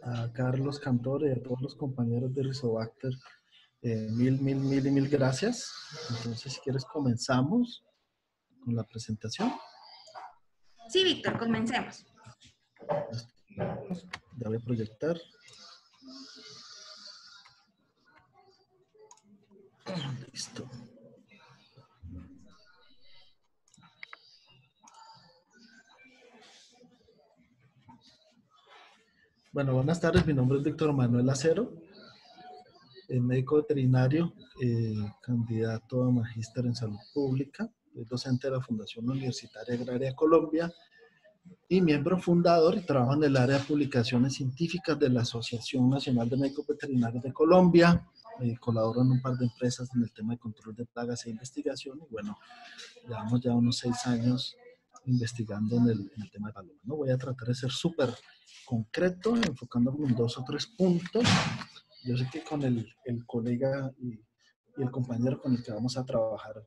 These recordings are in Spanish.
A Carlos Cantor y a todos los compañeros de Rizobacter, mil gracias. Entonces, si quieres, comenzamos con la presentación. Sí, Víctor, comencemos. Ya voy a proyectar. Listo. Bueno, buenas tardes. Mi nombre es Víctor Manuel Acero, médico veterinario, candidato a magíster en salud pública, docente de la Fundación Universitaria Agraria Colombia y miembro fundador y trabajo en el área de publicaciones científicas de la Asociación Nacional de Médicos Veterinarios de Colombia. Colaboro en un par de empresas en el tema de control de plagas e investigación. Y bueno, llevamos ya unos 6 años investigando en el tema de palomas, ¿no? Voy a tratar de ser súper concreto, enfocándome en 2 o 3 puntos. Yo sé que con el colega y el compañero con el que vamos a trabajar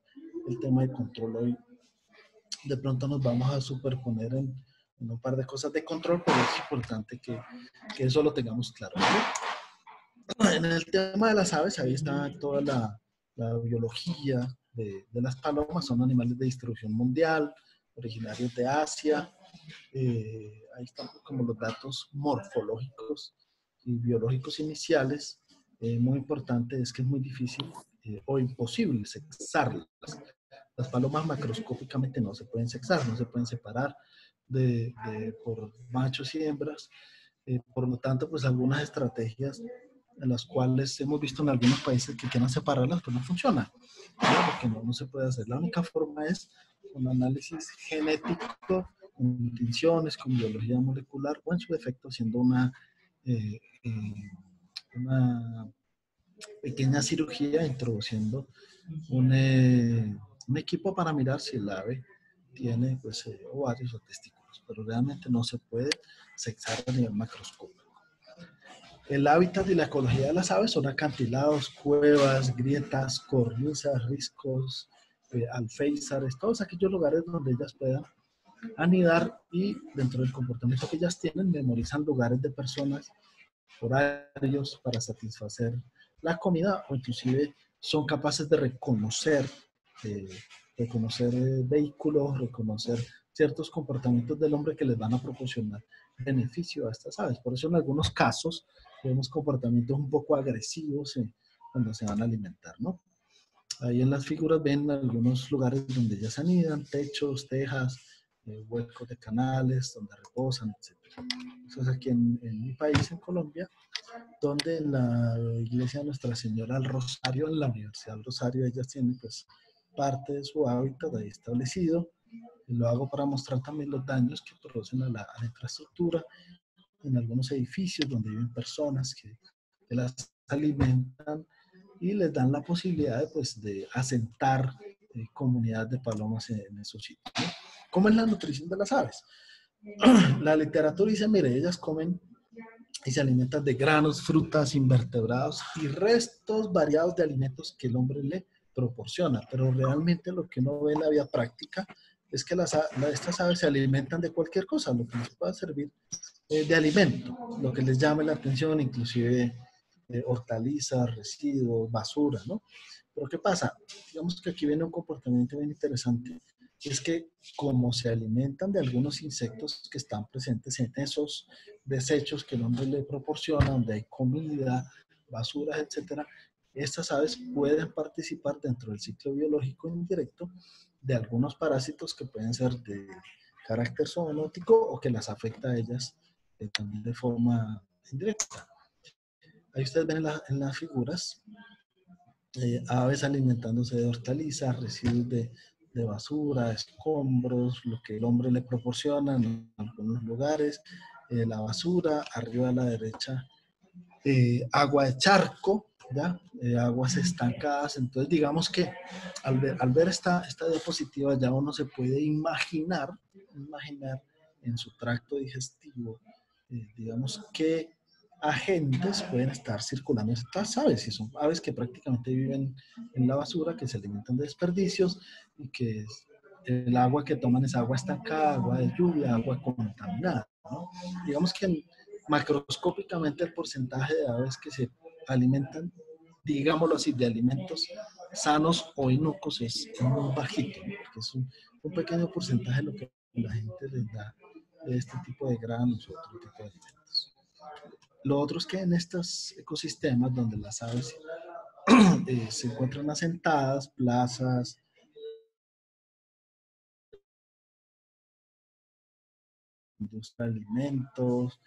el tema de control hoy, de pronto nos vamos a superponer en un par de cosas de control, pero es importante que eso lo tengamos claro, ¿no? En el tema de las aves, ahí está toda la biología de las palomas. Son animales de distribución mundial, originarios de Asia. Ahí están como los datos morfológicos y biológicos iniciales. Muy importante es que es muy difícil o imposible sexarlas. Las palomas macroscópicamente no se pueden sexar, no se pueden separar por machos y hembras. Por lo tanto, pues algunas estrategias en las cuales hemos visto en algunos países que quieran separarlas, pues no funciona, ¿no? Porque no se puede hacer. La única forma es un análisis genético, con distinciones, con biología molecular, o en su defecto haciendo una pequeña cirugía, introduciendo un equipo para mirar si el ave tiene pues, ovarios o testículos, pero realmente no se puede sexar a nivel macroscópico. El hábitat y la ecología de las aves son acantilados, cuevas, grietas, cornisas, riscos, alféizares, todos aquellos lugares donde ellas puedan anidar, y dentro del comportamiento que ellas tienen memorizan lugares de personas, horarios para satisfacer la comida, o inclusive son capaces de reconocer vehículos, reconocer ciertos comportamientos del hombre que les van a proporcionar beneficio a estas aves. Por eso en algunos casos vemos comportamientos un poco agresivos cuando se van a alimentar, ¿no? Ahí en las figuras ven algunos lugares donde ellas anidan, techos, tejas, huecos de canales donde reposan, etc. Eso es aquí en mi país, en Colombia, donde en la iglesia de Nuestra Señora del Rosario, en la Universidad del Rosario, ellas tienen pues parte de su hábitat ahí establecido. Y lo hago para mostrar también los daños que producen a la infraestructura en algunos edificios donde viven personas que las alimentan y les dan la posibilidad de asentar comunidades de palomas en esos sitios, ¿no? ¿Cómo es la nutrición de las aves? La literatura dice, mire, ellas comen y se alimentan de granos, frutas, invertebrados y restos variados de alimentos que el hombre le proporciona. Pero realmente lo que uno ve en la vida práctica es que estas aves se alimentan de cualquier cosa, lo que les pueda servir de alimento, lo que les llame la atención, inclusive hortalizas, residuos, basura, ¿no? Pero ¿qué pasa? Digamos que aquí viene un comportamiento bien interesante. Es que como se alimentan de algunos insectos que están presentes en esos desechos que el hombre le proporciona, donde hay comida, basuras, etcétera, estas aves pueden participar dentro del ciclo biológico indirecto de algunos parásitos que pueden ser de carácter zoonótico o que las afecta a ellas también de forma indirecta. Ahí ustedes ven en las figuras aves alimentándose de hortalizas, residuos de basura, escombros, lo que el hombre le proporciona en algunos lugares, la basura, arriba a la derecha, agua de charco, ¿ya? Aguas estancadas. Entonces, digamos que al ver esta diapositiva ya uno se puede imaginar en su tracto digestivo, digamos que agentes pueden estar circulando estas aves, y son aves que prácticamente viven en la basura, que se alimentan de desperdicios y que el agua que toman es agua estancada, agua de lluvia, agua contaminada, ¿no? Digamos que macroscópicamente el porcentaje de aves que se alimentan, digámoslo así, de alimentos sanos o inocuos es muy bajito, ¿no? Porque es un pequeño porcentaje de lo que la gente les da de este tipo de granos o otro tipo de alimentos. Lo otro es que en estos ecosistemas donde las aves se encuentran asentadas, plazas, industria de alimentos,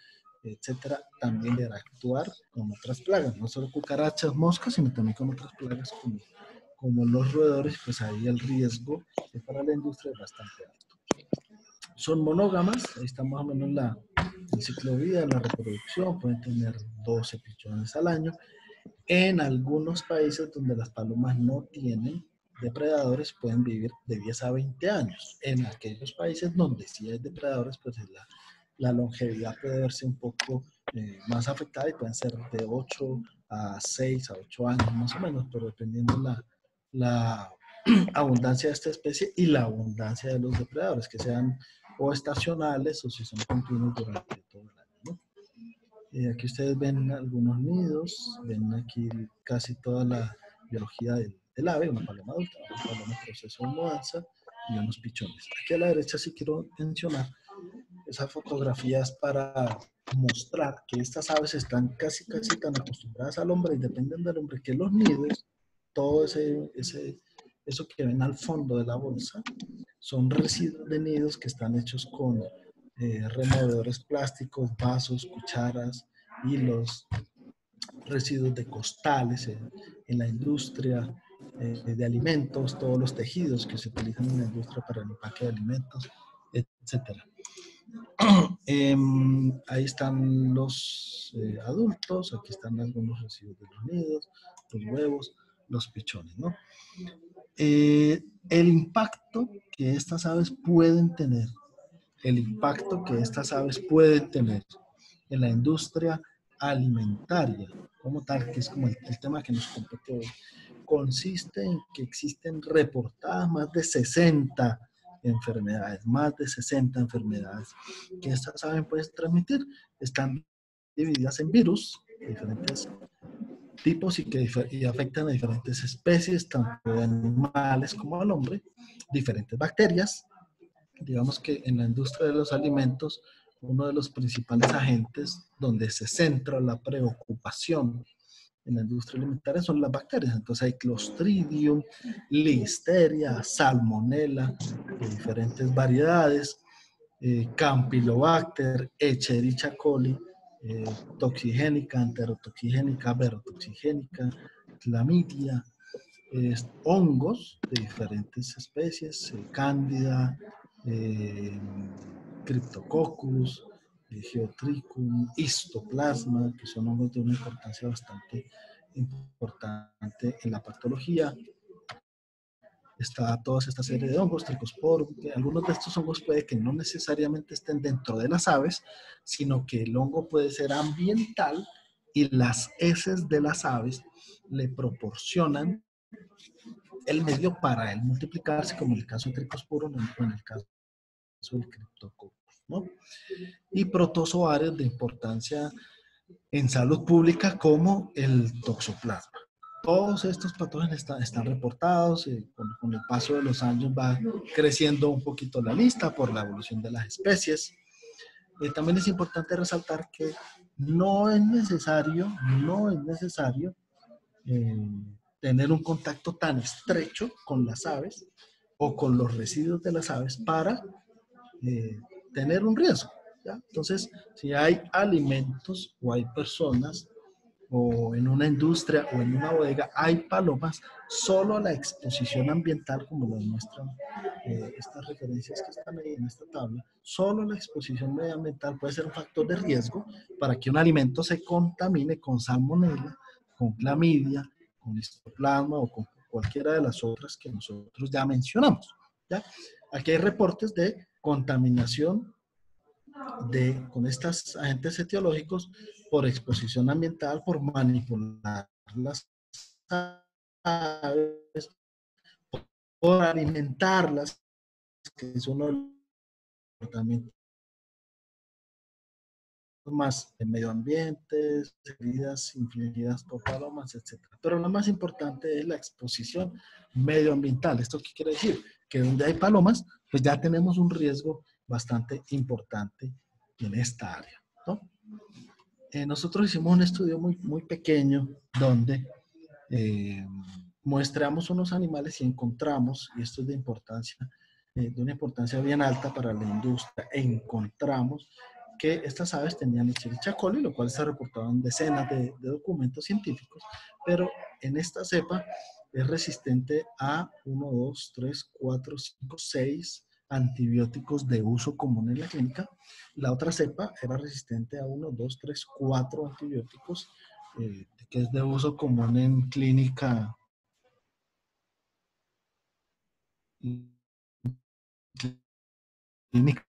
etcétera, también interactuar con otras plagas, no solo cucarachas, moscas, sino también con otras plagas como los roedores, pues ahí el riesgo para la industria es bastante alto. Son monógamas, ahí está más o menos el ciclo de vida, la reproducción, pueden tener 12 pichones al año. En algunos países donde las palomas no tienen depredadores pueden vivir de 10 a 20 años. En aquellos países donde sí hay depredadores, pues la longevidad puede verse un poco más afectada y pueden ser de 8 a 6 a 8 años más o menos, pero dependiendo la abundancia de esta especie y la abundancia de los depredadores, que sean o estacionales o si son continuos durante todo el año, ¿no? Aquí ustedes ven algunos nidos, ven aquí casi toda la biología del ave, una paloma adulta, una paloma en proceso de mudanza y unos pichones. Aquí a la derecha sí quiero mencionar esa fotografía es para mostrar que estas aves están casi tan acostumbradas al hombre y dependen del hombre que los nidos, todo eso que ven al fondo de la bolsa, son residuos de nidos que están hechos con removedores plásticos, vasos, cucharas, hilos, residuos de costales en la industria de alimentos, todos los tejidos que se utilizan en la industria para el empaque de alimentos, etcétera. Ahí están los adultos, aquí están algunos residuos de los nidos, los huevos, los pichones, ¿no? El impacto que estas aves pueden tener, el impacto que estas aves pueden tener en la industria alimentaria, como tal, que es como el tema que nos compete hoy, consiste en que existen reportadas más de 60 enfermedades que estas aves pueden transmitir. Están divididas en virus de diferentes tipos y afectan a diferentes especies, tanto de animales como al hombre, diferentes bacterias. Digamos que en la industria de los alimentos, uno de los principales agentes donde se centra la preocupación en la industria alimentaria son las bacterias. Entonces hay Clostridium, Listeria, Salmonella, de diferentes variedades, Campylobacter, Escherichia coli, toxigénica, enterotoxigénica, verotoxigénica, clamidia, hongos de diferentes especies, Cándida, eh, Cryptococcus, Geotrichum, Histoplasma, que son hongos de una importancia bastante importante en la patología. Está toda esta serie de hongos, Trichosporum, que algunos de estos hongos puede que no necesariamente estén dentro de las aves, sino que el hongo puede ser ambiental y las heces de las aves le proporcionan el medio para él multiplicarse, como en el caso de Trichosporum o en el caso del Cryptococcus, ¿no? Y protozoarios de importancia en salud pública como el toxoplasma. Todos estos patógenos están reportados, con el paso de los años va creciendo un poquito la lista por la evolución de las especies. También es importante resaltar que no es necesario eh, tener un contacto tan estrecho con las aves o con los residuos de las aves para tener un riesgo, ¿ya? Entonces, si hay alimentos o hay personas o en una industria o en una bodega hay palomas, solo la exposición ambiental, como lo muestran estas referencias que están ahí en esta tabla, solo la exposición medioambiental puede ser un factor de riesgo para que un alimento se contamine con salmonella, con clamidia, con histoplasma o con cualquiera de las otras que nosotros ya mencionamos, ¿ya? Aquí hay reportes de contaminación con estos agentes etiológicos por exposición ambiental, por manipular las aves, por alimentarlas, que es uno de los comportamientos más en medio ambiente, heridas infligidas por palomas, etcétera. Pero lo más importante es la exposición medioambiental. ¿Esto qué quiere decir? Que donde hay palomas, pues ya tenemos un riesgo bastante importante en esta área, ¿no? Nosotros hicimos un estudio muy pequeño donde eh, muestramos unos animales y encontramos, y esto es de una importancia bien alta para la industria, encontramos que estas aves tenían Escherichia coli, lo cual se ha reportado en decenas de documentos científicos, pero en esta cepa es resistente a 1, 2, 3, 4, 5, 6 antibióticos de uso común en la clínica. La otra cepa era resistente a 1, 2, 3, 4 antibióticos que es de uso común en clínica clínica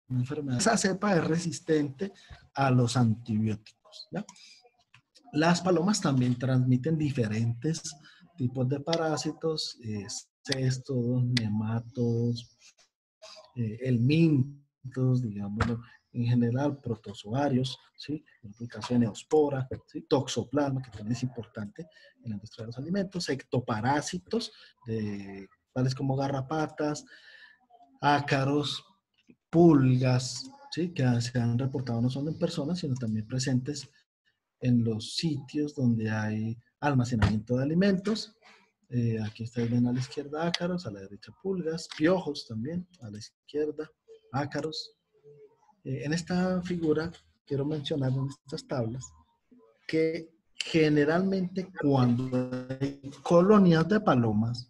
una enfermedad. Esa cepa es resistente a los antibióticos, ¿ya? Las palomas también transmiten diferentes tipos de parásitos, cestos, nematodos, helmintos, digámoslo, en general, protozoarios, ¿sí? En aplicación de neospora, ¿sí? Toxoplasma, que también es importante en la industria de los alimentos, ectoparásitos, tales como garrapatas, ácaros, pulgas, ¿sí? Que se han reportado no solo en personas, sino también presentes en los sitios donde hay almacenamiento de alimentos. Aquí ustedes ven a la izquierda ácaros, a la derecha pulgas, piojos también, a la izquierda ácaros. En esta figura quiero mencionar en estas tablas que generalmente cuando hay colonias de palomas,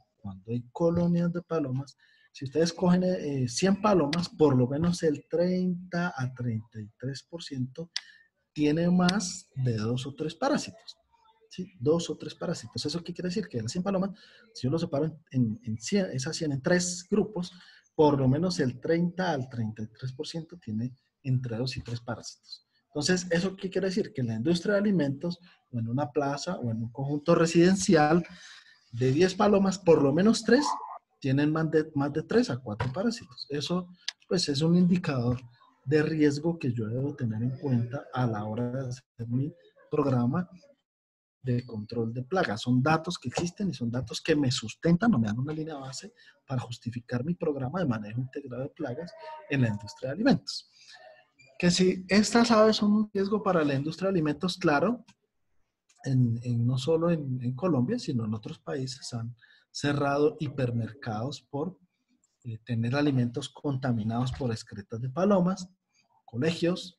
si ustedes cogen 100 palomas, por lo menos el 30 a 33% tiene más de 2 o 3 parásitos. ¿Sí? 2 o 3 parásitos. ¿Eso qué quiere decir? Que las 100 palomas, si yo lo separo en 100, esas 100 en 3 grupos, por lo menos el 30 al 33% tiene entre 2 y 3 parásitos. Entonces, ¿eso qué quiere decir? Que en la industria de alimentos, o en una plaza, o en un conjunto residencial, de 10 palomas, por lo menos 3 tienen más de 3 a 4 parásitos. Eso, pues, es un indicador de riesgo que yo debo tener en cuenta a la hora de hacer mi programa de control de plagas. Son datos que existen y son datos que me sustentan o me dan una línea base para justificar mi programa de manejo integrado de plagas en la industria de alimentos. Que si estas aves son un riesgo para la industria de alimentos, claro, no solo en Colombia, sino en otros países han cerrado hipermercados por tener alimentos contaminados por excretas de palomas, colegios,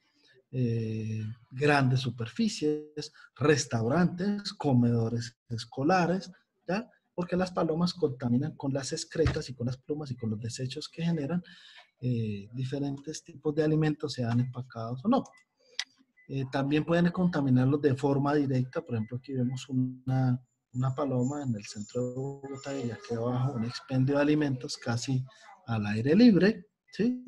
grandes superficies, restaurantes, comedores escolares, ¿ya? Porque las palomas contaminan con las excretas y con las plumas y con los desechos que generan diferentes tipos de alimentos, sean empacados o no. También pueden contaminarlos de forma directa. Por ejemplo, aquí vemos una paloma en el centro de Bogotá y aquí abajo un expendio de alimentos casi al aire libre, ¿sí?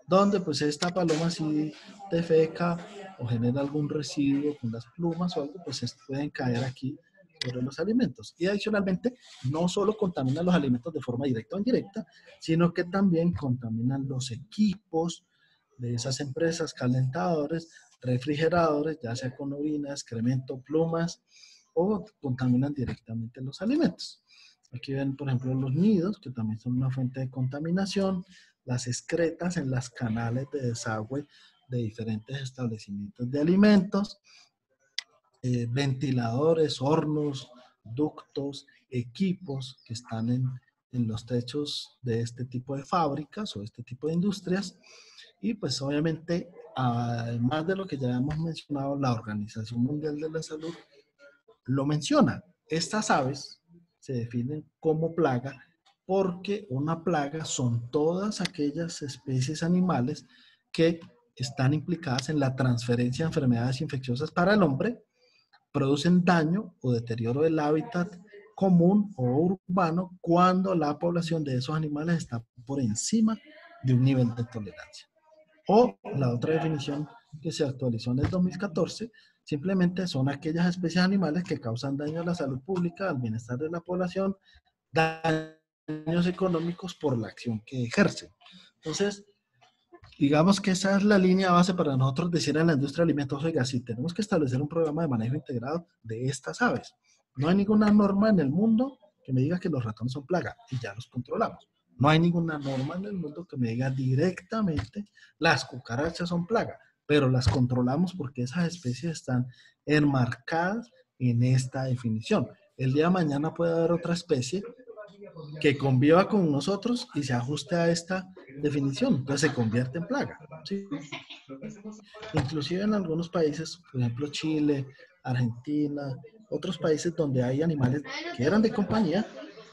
Donde pues esta paloma si defeca o genera algún residuo con las plumas o algo, pues pueden caer aquí sobre los alimentos. Y adicionalmente, no solo contaminan los alimentos de forma directa o indirecta, sino que también contaminan los equipos de esas empresas, calentadores, refrigeradores, ya sea con orina, excremento, plumas, o contaminan directamente los alimentos. Aquí ven, por ejemplo, los nidos, que también son una fuente de contaminación, las excretas en las canales de desagüe de diferentes establecimientos de alimentos, ventiladores, hornos, ductos, equipos que están en los techos de este tipo de fábricas o este tipo de industrias. Y pues obviamente, además de lo que ya hemos mencionado, la Organización Mundial de la Salud lo menciona. Estas aves se definen como plaga porque una plaga son todas aquellas especies animales que están implicadas en la transferencia de enfermedades infecciosas para el hombre, producen daño o deterioro del hábitat común o urbano cuando la población de esos animales está por encima de un nivel de tolerancia. O la otra definición que se actualizó en el 2014 Simplemente son aquellas especies animales que causan daño a la salud pública, al bienestar de la población, daños económicos por la acción que ejercen. Entonces, digamos que esa es la línea base para nosotros decir en la industria de alimentos, oiga, sí, tenemos que establecer un programa de manejo integrado de estas aves. No hay ninguna norma en el mundo que me diga que los ratones son plaga y ya los controlamos. No hay ninguna norma en el mundo que me diga directamente las cucarachas son plaga, pero las controlamos porque esas especies están enmarcadas en esta definición. El día de mañana puede haber otra especie que conviva con nosotros y se ajuste a esta definición, entonces se convierte en plaga. ¿Sí? Inclusive en algunos países, por ejemplo Chile, Argentina, otros países donde hay animales que eran de compañía,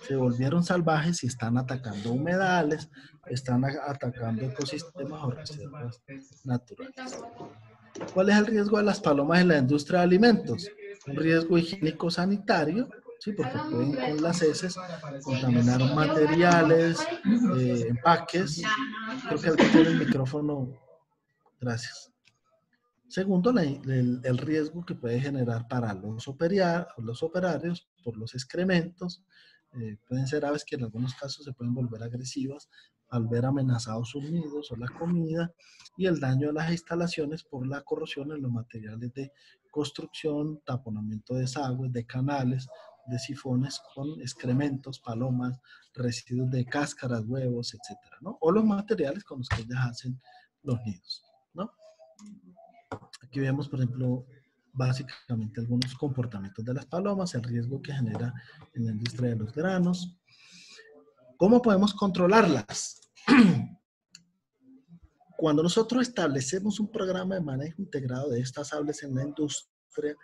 se volvieron salvajes y están atacando humedales, están atacando ecosistemas o reservas naturales. ¿Cuál es el riesgo de las palomas en la industria de alimentos? Un riesgo higiénico-sanitario, ¿sí? Porque pueden con las heces contaminar materiales, empaques. Creo que alguien tiene el micrófono. Gracias. Segundo, el riesgo que puede generar para los operarios por los excrementos. Pueden ser aves que en algunos casos se pueden volver agresivas al ver amenazados sus nidos o la comida, y el daño a las instalaciones por la corrosión en los materiales de construcción, taponamiento de desagües, de canales, de sifones con excrementos, palomas, residuos de cáscaras, huevos, etcétera, ¿no? O los materiales con los que ellas hacen los nidos, ¿no? Aquí vemos, por ejemplo, básicamente algunos comportamientos de las palomas, el riesgo que genera en la industria de los granos. ¿Cómo podemos controlarlas? Cuando nosotros establecemos un programa de manejo integrado de estas aves en la industria,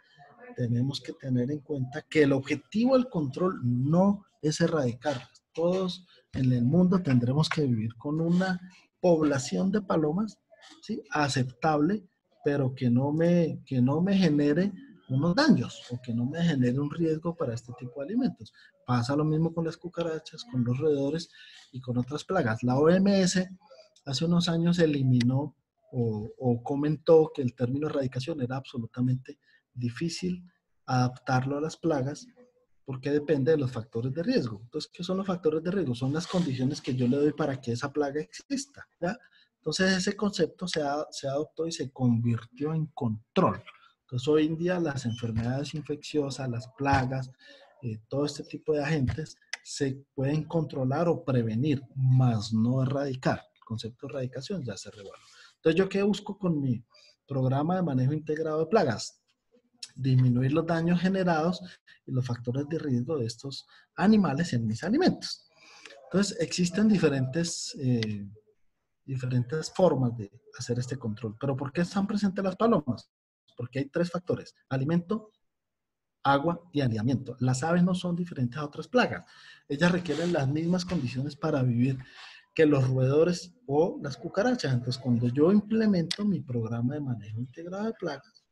tenemos que tener en cuenta que el objetivo del control no es erradicarlas. Todos en el mundo tendremos que vivir con una población de palomas, ¿sí?, aceptable, pero que no me genere unos daños o que no me genere un riesgo para este tipo de alimentos. Pasa lo mismo con las cucarachas, con los roedores y con otras plagas. La OMS hace unos años eliminó o comentó que el término erradicación era absolutamente difícil adaptarlo a las plagas porque depende de los factores de riesgo. Entonces, ¿qué son los factores de riesgo? Son las condiciones que yo le doy para que esa plaga exista, ¿ya? Entonces, ese concepto se adoptó y se convirtió en control. Entonces, hoy en día las enfermedades infecciosas, las plagas, todo este tipo de agentes se pueden controlar o prevenir, más no erradicar. El concepto de erradicación ya se reveló. Entonces, ¿yo qué busco con mi programa de manejo integrado de plagas? Disminuir los daños generados y los factores de riesgo de estos animales en mis alimentos. Entonces, existen diferentes formas de hacer este control. ¿Pero por qué están presentes las palomas? Porque hay tres factores: alimento, agua y anidamiento. Las aves no son diferentes a otras plagas. Ellas requieren las mismas condiciones para vivir que los roedores o las cucarachas. Entonces, cuando yo implemento mi programa de manejo integrado de plagas,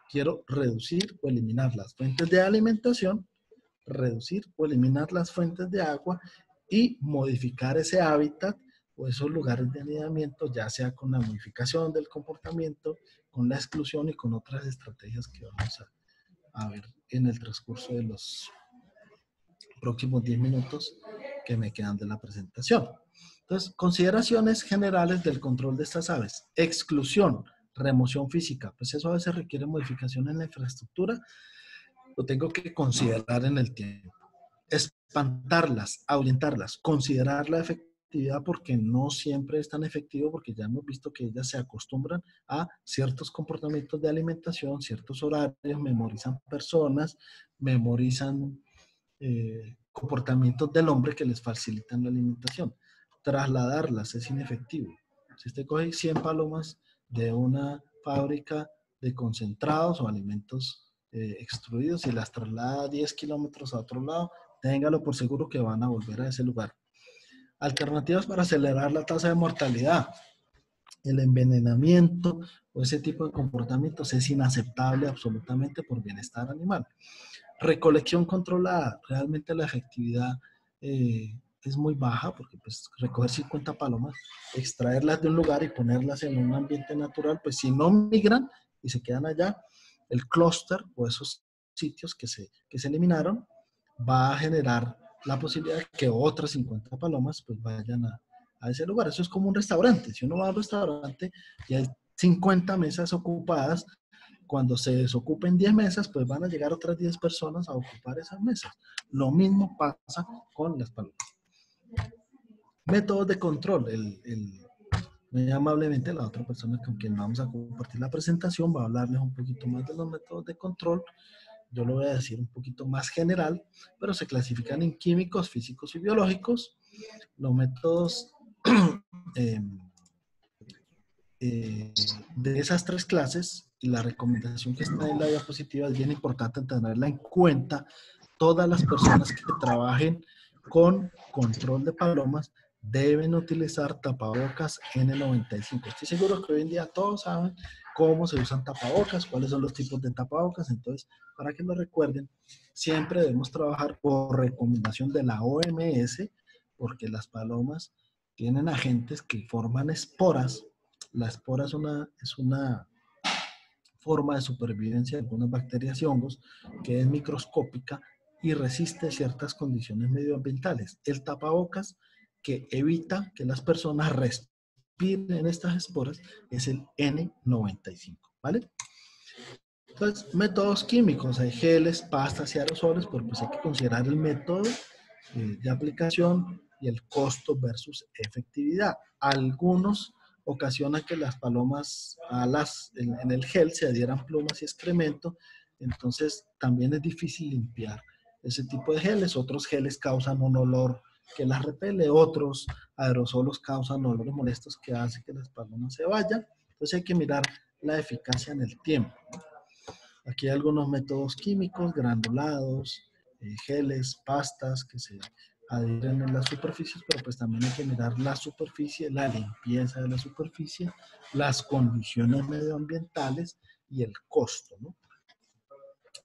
quiero reducir o eliminar las fuentes de alimentación, reducir o eliminar las fuentes de agua y modificar ese hábitat o esos lugares de anidamiento, ya sea con la modificación del comportamiento, con la exclusión y con otras estrategias que vamos a ver en el transcurso de los próximos 10 minutos que me quedan de la presentación. Entonces, consideraciones generales del control de estas aves. Exclusión, remoción física. Pues eso a veces requiere modificación en la infraestructura. Lo tengo que considerar en el tiempo. Espantarlas, ahuyentarlas, considerar la efectividad, porque no siempre es tan efectivo, porque ya hemos visto que ellas se acostumbran a ciertos comportamientos de alimentación, ciertos horarios, memorizan personas, memorizan comportamientos del hombre que les facilitan la alimentación. Trasladarlas es inefectivo. Si usted coge 100 palomas de una fábrica de concentrados o alimentos extruidos y las traslada 10 kilómetros a otro lado, téngalo por seguro que van a volver a ese lugar. Alternativas para acelerar la tasa de mortalidad. El envenenamiento o ese tipo de comportamientos es inaceptable absolutamente por bienestar animal. Recolección controlada. Realmente la efectividad es muy baja, porque pues recoger 50 palomas, extraerlas de un lugar y ponerlas en un ambiente natural, pues si no migran y se quedan allá, el clúster o esos sitios que se eliminaron, va a generar la posibilidad de que otras 50 palomas pues vayan a ese lugar. Eso es como un restaurante. Si uno va a un restaurante y hay 50 mesas ocupadas, cuando se desocupen 10 mesas, pues van a llegar otras 10 personas a ocupar esas mesas. Lo mismo pasa con las palomas. Métodos de control. Muy amablemente la otra persona con quien vamos a compartir la presentación va a hablarles un poquito más de los métodos de control. Yo lo voy a decir un poquito más general, pero se clasifican en químicos, físicos y biológicos. Los métodos de esas tres clases, y la recomendación que está en la diapositiva es bien importante tenerla en cuenta. Todas las personas que trabajen con control de palomas deben utilizar tapabocas N95. Estoy seguro que hoy en día todos saben cómo se usan tapabocas, cuáles son los tipos de tapabocas. Entonces, para que lo recuerden, siempre debemos trabajar por recomendación de la OMS, porque las palomas tienen agentes que forman esporas. La espora es una forma de supervivencia de algunas bacterias y hongos que es microscópica y resiste ciertas condiciones medioambientales. El tapabocas que evita que las personas respiren estas esporas es el N95, ¿vale? Entonces, métodos químicos, hay geles, pastas y aerosoles, pero pues hay que considerar el método de aplicación y el costo versus efectividad. Algunos ocasionan que las palomas en el gel se adhieran plumas y excremento, entonces también es difícil limpiar ese tipo de geles. Otros geles causan un olor que las repele, otros aerosolos causan olores molestos que hacen que las palomas se vayan. Entonces hay que mirar la eficacia en el tiempo. Aquí hay algunos métodos químicos, granulados, geles, pastas que se adhieren en las superficies, pero pues también hay que mirar la superficie, la limpieza de la superficie, las condiciones medioambientales y el costo, ¿no?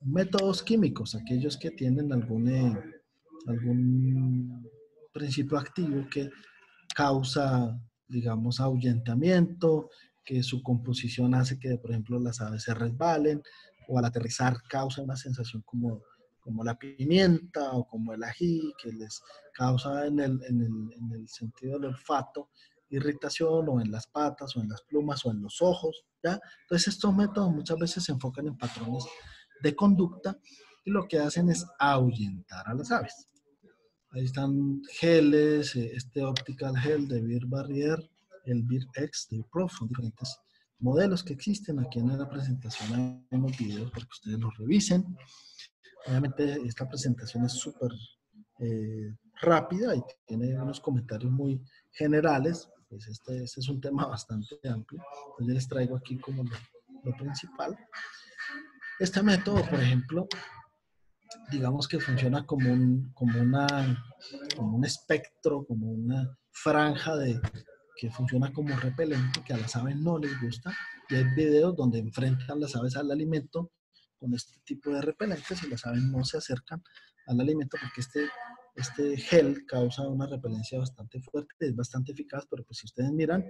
Métodos químicos, aquellos que tienen algún principio activo que causa, digamos, ahuyentamiento, que su composición hace que, por ejemplo, las aves se resbalen, o al aterrizar causa una sensación como la pimienta o como el ají, que les causa en el sentido del olfato irritación, o en las patas, o en las plumas, o en los ojos, ¿ya? Entonces estos métodos muchas veces se enfocan en patrones de conducta y lo que hacen es ahuyentar a las aves. Ahí están geles, este Optical Gel de Beer Barrier, el Beer X de Prof, son diferentes modelos que existen. Aquí en la presentación hay unos videos para que ustedes los revisen. Obviamente esta presentación es súper rápida y tiene unos comentarios muy generales, pues este es un tema bastante amplio. Entonces yo les traigo aquí como lo principal. Este método, por ejemplo, digamos que funciona como un espectro, como una franja que funciona como repelente, que a las aves no les gusta. Y hay videos donde enfrentan las aves al alimento con este tipo de repelentes y las aves no se acercan al alimento porque este gel causa una repelencia bastante fuerte, es bastante eficaz, pero pues si ustedes miran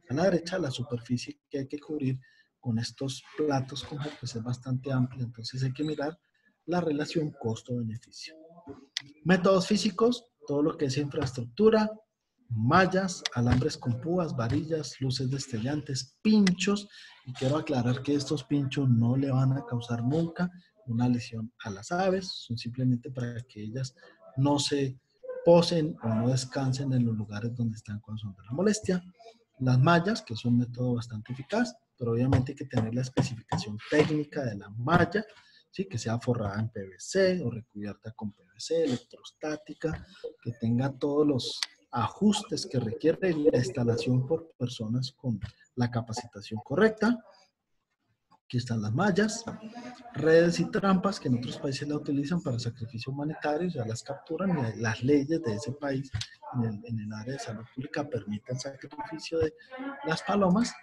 a la derecha, la superficie que hay que cubrir con estos platos con gel pues es bastante amplia, entonces hay que mirar la relación costo-beneficio. Métodos físicos, todo lo que es infraestructura, mallas, alambres con púas, varillas, luces destellantes, pinchos, y quiero aclarar que estos pinchos no le van a causar nunca una lesión a las aves, son simplemente para que ellas no se posen o no descansen en los lugares donde están causando la molestia. Las mallas, que es un método bastante eficaz, pero obviamente hay que tener la especificación técnica de la malla, ¿sí? Que sea forrada en PVC o recubierta con PVC, electrostática, que tenga todos los ajustes que requiere la instalación por personas con la capacitación correcta. Aquí están las mallas, redes y trampas que en otros países la utilizan para sacrificio humanitario, ya las capturan y las leyes de ese país en el área de salud pública permiten el sacrificio de las palomas.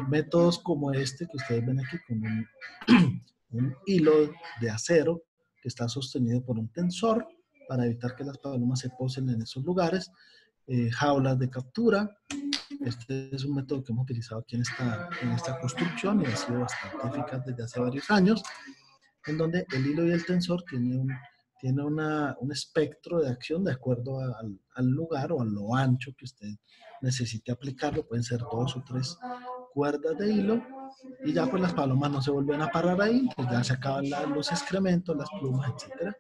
Métodos como este que ustedes ven aquí con un hilo de acero que está sostenido por un tensor para evitar que las palomas se posen en esos lugares, jaulas de captura, Este es un método que hemos utilizado aquí en esta construcción y ha sido bastante eficaz desde hace varios años, en donde el hilo y el tensor tiene un espectro de acción de acuerdo al lugar o a lo ancho que usted necesite aplicarlo. Pueden ser 2 o 3 cuerdas de hilo y ya pues las palomas no se vuelven a parar ahí, pues ya se acaban los excrementos, las plumas, etcétera.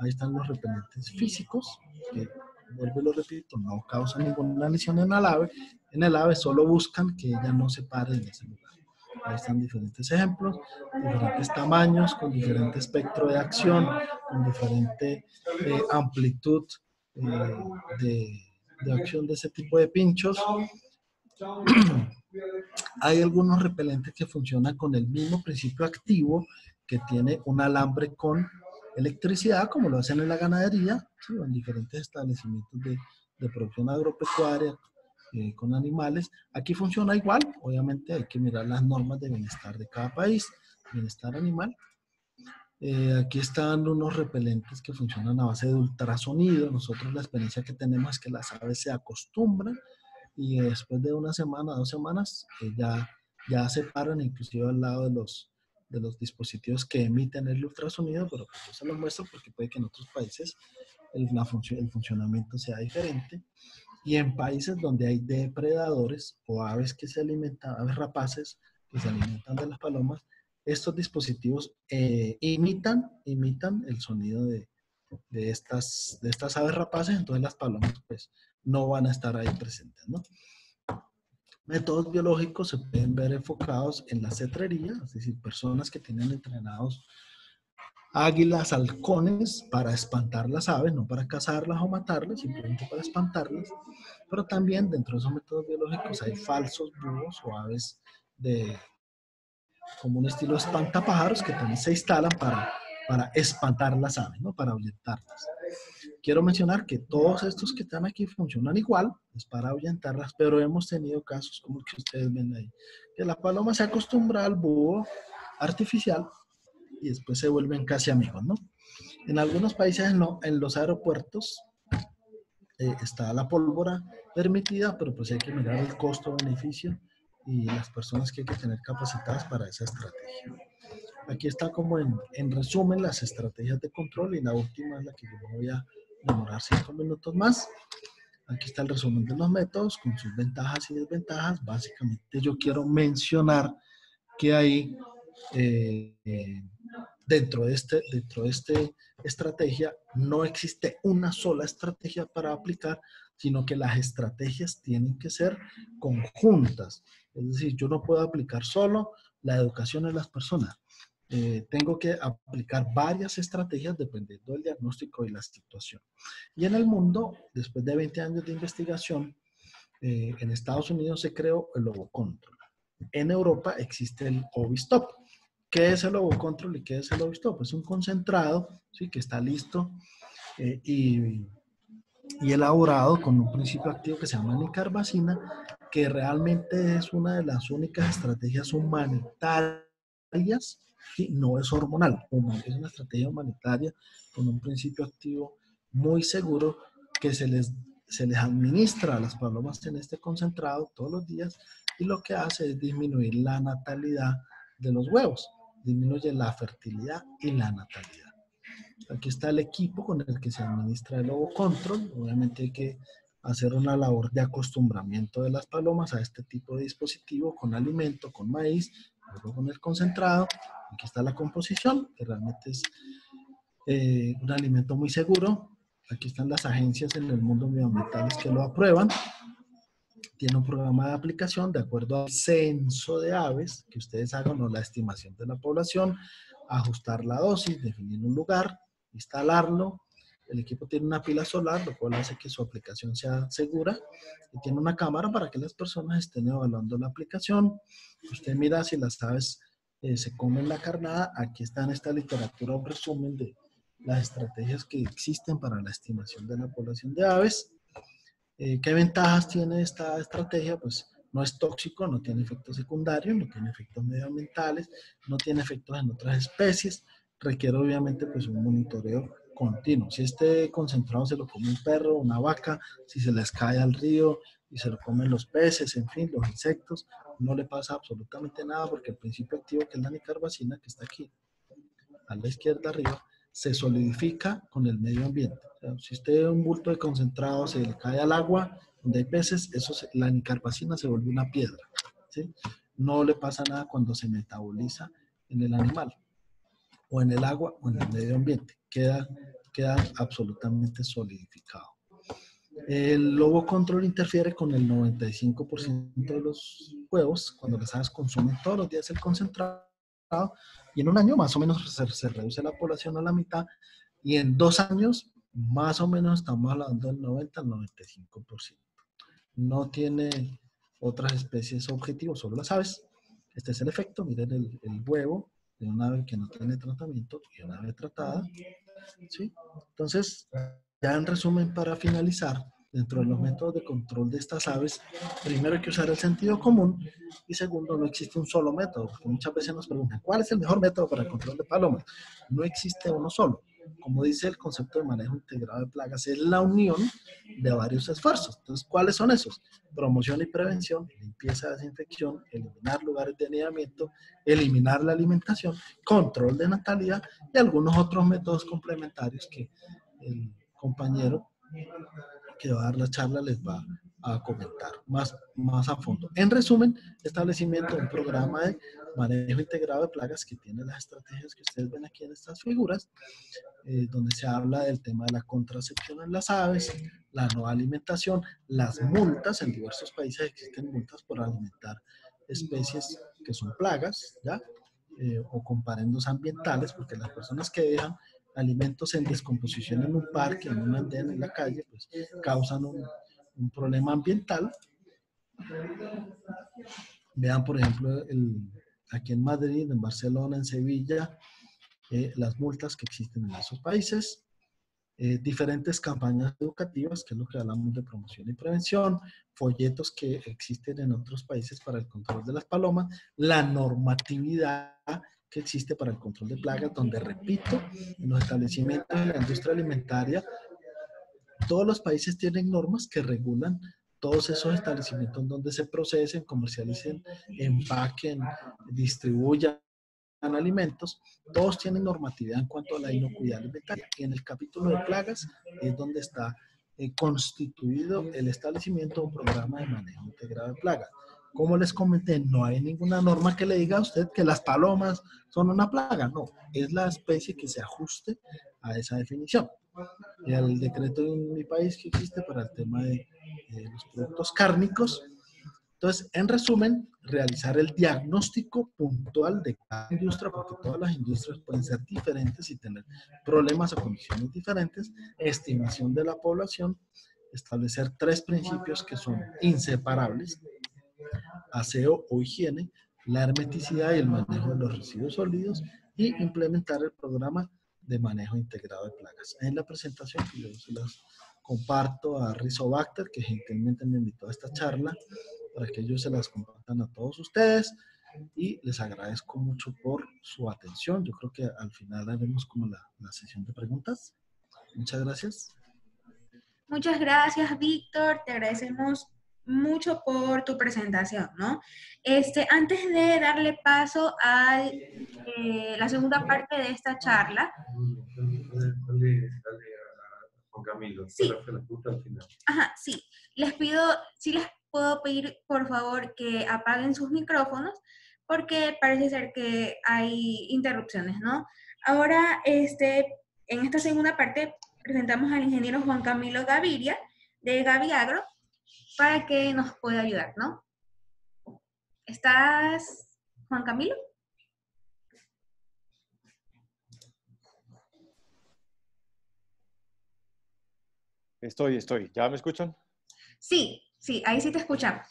Ahí están los repelentes físicos, que vuelvo y lo repito, no causan ninguna lesión en el ave. En el ave solo buscan que ella no se pare en ese lugar. Ahí están diferentes ejemplos, diferentes tamaños, con diferente espectro de acción, con diferente amplitud eh, de, de acción de ese tipo de pinchos. Hay algunos repelentes que funcionan con el mismo principio activo que tiene un alambre con electricidad, como lo hacen en la ganadería, ¿sí? O en diferentes establecimientos de producción agropecuaria con animales. Aquí funciona igual, obviamente hay que mirar las normas de bienestar de cada país, bienestar animal. Aquí están unos repelentes que funcionan a base de ultrasonido. Nosotros la experiencia que tenemos es que las aves se acostumbran y después de una semana, 2 semanas, ya se paran inclusive al lado de los dispositivos que emiten el ultrasonido, pero pues yo se los muestro porque puede que en otros países el funcionamiento sea diferente. Y en países donde hay depredadores o aves que se alimentan, aves rapaces que se alimentan de las palomas, estos dispositivos imitan el sonido de estas aves rapaces, entonces las palomas pues no van a estar ahí presentes, ¿no? Métodos biológicos se pueden ver enfocados en la cetrería, es decir, personas que tienen entrenados águilas, halcones para espantar las aves, no para cazarlas o matarlas, simplemente para espantarlas. Pero también dentro de esos métodos biológicos hay falsos búhos o aves como un estilo espantapájaros que también se instalan para espantar las aves, ¿no? Para ahuyentarlas. Quiero mencionar que todos estos que están aquí funcionan igual, es para ahuyentarlas, pero hemos tenido casos como el que ustedes ven ahí, que la paloma se acostumbra al búho artificial y después se vuelven casi amigos, ¿no? En algunos países no, en los aeropuertos está la pólvora permitida, pero pues hay que mirar el costo-beneficio y las personas que hay que tener capacitadas para esa estrategia. Aquí está como en resumen las estrategias de control y la última es la que yo me voy a demorar 5 minutos más. Aquí está el resumen de los métodos con sus ventajas y desventajas. Básicamente yo quiero mencionar que hay dentro de este estrategia no existe una sola estrategia para aplicar, sino que las estrategias tienen que ser conjuntas. Es decir, yo no puedo aplicar solo la educación en las personas. Tengo que aplicar varias estrategias dependiendo del diagnóstico y la situación. Y en el mundo, después de 20 años de investigación, en Estados Unidos se creó el Ovocontrol. En Europa existe el Ovistop. ¿Qué es el Ovocontrol y qué es el Ovistop? Es un concentrado, ¿sí? Que está listo y elaborado con un principio activo que se llama nicarbacina, que realmente es una de las únicas estrategias humanitarias, ¿sí? No es hormonal, es una estrategia humanitaria con un principio activo muy seguro que se les administra a las palomas en este concentrado todos los días y lo que hace es disminuir la natalidad de los huevos, disminuye la fertilidad y la natalidad. Aquí está el equipo con el que se administra el Ovocontrol. Obviamente hay que hacer una labor de acostumbramiento de las palomas a este tipo de dispositivo con alimento, con maíz, luego con el concentrado. Aquí está la composición, que realmente es un alimento muy seguro. Aquí están las agencias en el mundo medioambientales que lo aprueban. Tiene un programa de aplicación de acuerdo al censo de aves que ustedes hagan o la estimación de la población, ajustar la dosis, definir un lugar, instalarlo. El equipo tiene una pila solar, lo cual hace que su aplicación sea segura y tiene una cámara para que las personas estén evaluando la aplicación. Usted mira si las aves se comen la carnada. Aquí está en esta literatura un resumen de las estrategias que existen para la estimación de la población de aves. ¿Qué ventajas tiene esta estrategia? Pues no es tóxico, no tiene efectos secundarios, no tiene efectos medioambientales, no tiene efectos en otras especies, requiere obviamente pues un monitoreo continuo. Si este concentrado se lo come un perro, una vaca, si se les cae al río y se lo comen los peces, en fin, los insectos, no le pasa absolutamente nada porque el principio activo, que es la nicarbacina, que está aquí a la izquierda arriba, se solidifica con el medio ambiente. O sea, si usted un bulto de concentrado se le cae al agua donde hay peces, la nicarbacina se vuelve una piedra, ¿sí? No le pasa nada cuando se metaboliza en el animal, o en el agua, o en el medio ambiente. Queda absolutamente solidificado. El lobo control interfiere con el 95% de los huevos cuando las aves consumen todos los días el concentrado, y en un año más o menos se reduce la población a la mitad, y en 2 años más o menos estamos hablando del 90 al 95%. No tiene otras especies objetivos, solo las aves. Este es el efecto. Miren el huevo de una ave que no tiene tratamiento y una ave tratada, ¿sí? Entonces, ya en resumen, para finalizar, dentro de los métodos de control de estas aves, primero hay que usar el sentido común, y segundo, no existe un solo método, porque muchas veces nos preguntan, ¿cuál es el mejor método para el control de palomas? No existe uno solo. Como dice el concepto de manejo integrado de plagas, es la unión de varios esfuerzos. Entonces, ¿cuáles son esos? Promoción y prevención, limpieza, desinfección, eliminar lugares de anidamiento, eliminar la alimentación, control de natalidad y algunos otros métodos complementarios que el compañero que va a dar la charla les va a comentar más a fondo. En resumen, establecimiento de un programa de manejo integrado de plagas que tiene las estrategias que ustedes ven aquí en estas figuras, donde se habla del tema de la contracepción en las aves, la no alimentación, las multas. En diversos países existen multas por alimentar especies que son plagas, ¿ya? O comparendos ambientales, porque las personas que dejan alimentos en descomposición en un parque, en un andén, en la calle, pues causan un problema ambiental. Vean, por ejemplo, aquí en Madrid, en Barcelona, en Sevilla, las multas que existen en esos países. Diferentes campañas educativas, que es lo que hablamos de promoción y prevención, folletos que existen en otros países para el control de las palomas, la normatividad que existe para el control de plagas, donde, repito, en los establecimientos de la industria alimentaria, todos los países tienen normas que regulan todos esos establecimientos donde se procesen, comercialicen, empaquen, distribuyan alimentos. Todos tienen normatividad en cuanto a la inocuidad alimentaria. Y en el capítulo de plagas es donde está constituido el establecimiento de un programa de manejo integrado de plagas. Como les comenté, no hay ninguna norma que le diga a usted que las palomas son una plaga. No, es la especie que se ajuste a esa definición. El decreto en mi país que existe para el tema de los productos cárnicos. Entonces, en resumen, realizar el diagnóstico puntual de cada industria, porque todas las industrias pueden ser diferentes y tener problemas o condiciones diferentes, estimación de la población, establecer 3 principios que son inseparables: aseo o higiene, la hermeticidad y el manejo de los residuos sólidos, y implementar el programa de manejo integrado de plagas. En la presentación que yo se las comparto a Rizobacter, que gentilmente me invitó a esta charla, para que ellos se las compartan a todos ustedes, y les agradezco mucho por su atención. Yo creo que al final haremos como la sesión de preguntas. Muchas gracias. Muchas gracias, Víctor. Te agradecemos mucho por tu presentación, ¿no? Antes de darle paso a la segunda parte de esta charla. Juan Camilo, sí. para que la puta al final. Ajá, sí. Les puedo pedir, por favor, que apaguen sus micrófonos, porque parece ser que hay interrupciones, ¿no? Ahora, en esta segunda parte, presentamos al ingeniero Juan Camilo Gaviria, de Gaviagro, para que nos pueda ayudar, ¿no? ¿Estás, Juan Camilo? Estoy. ¿Ya me escuchan? Sí, ahí sí te escuchamos.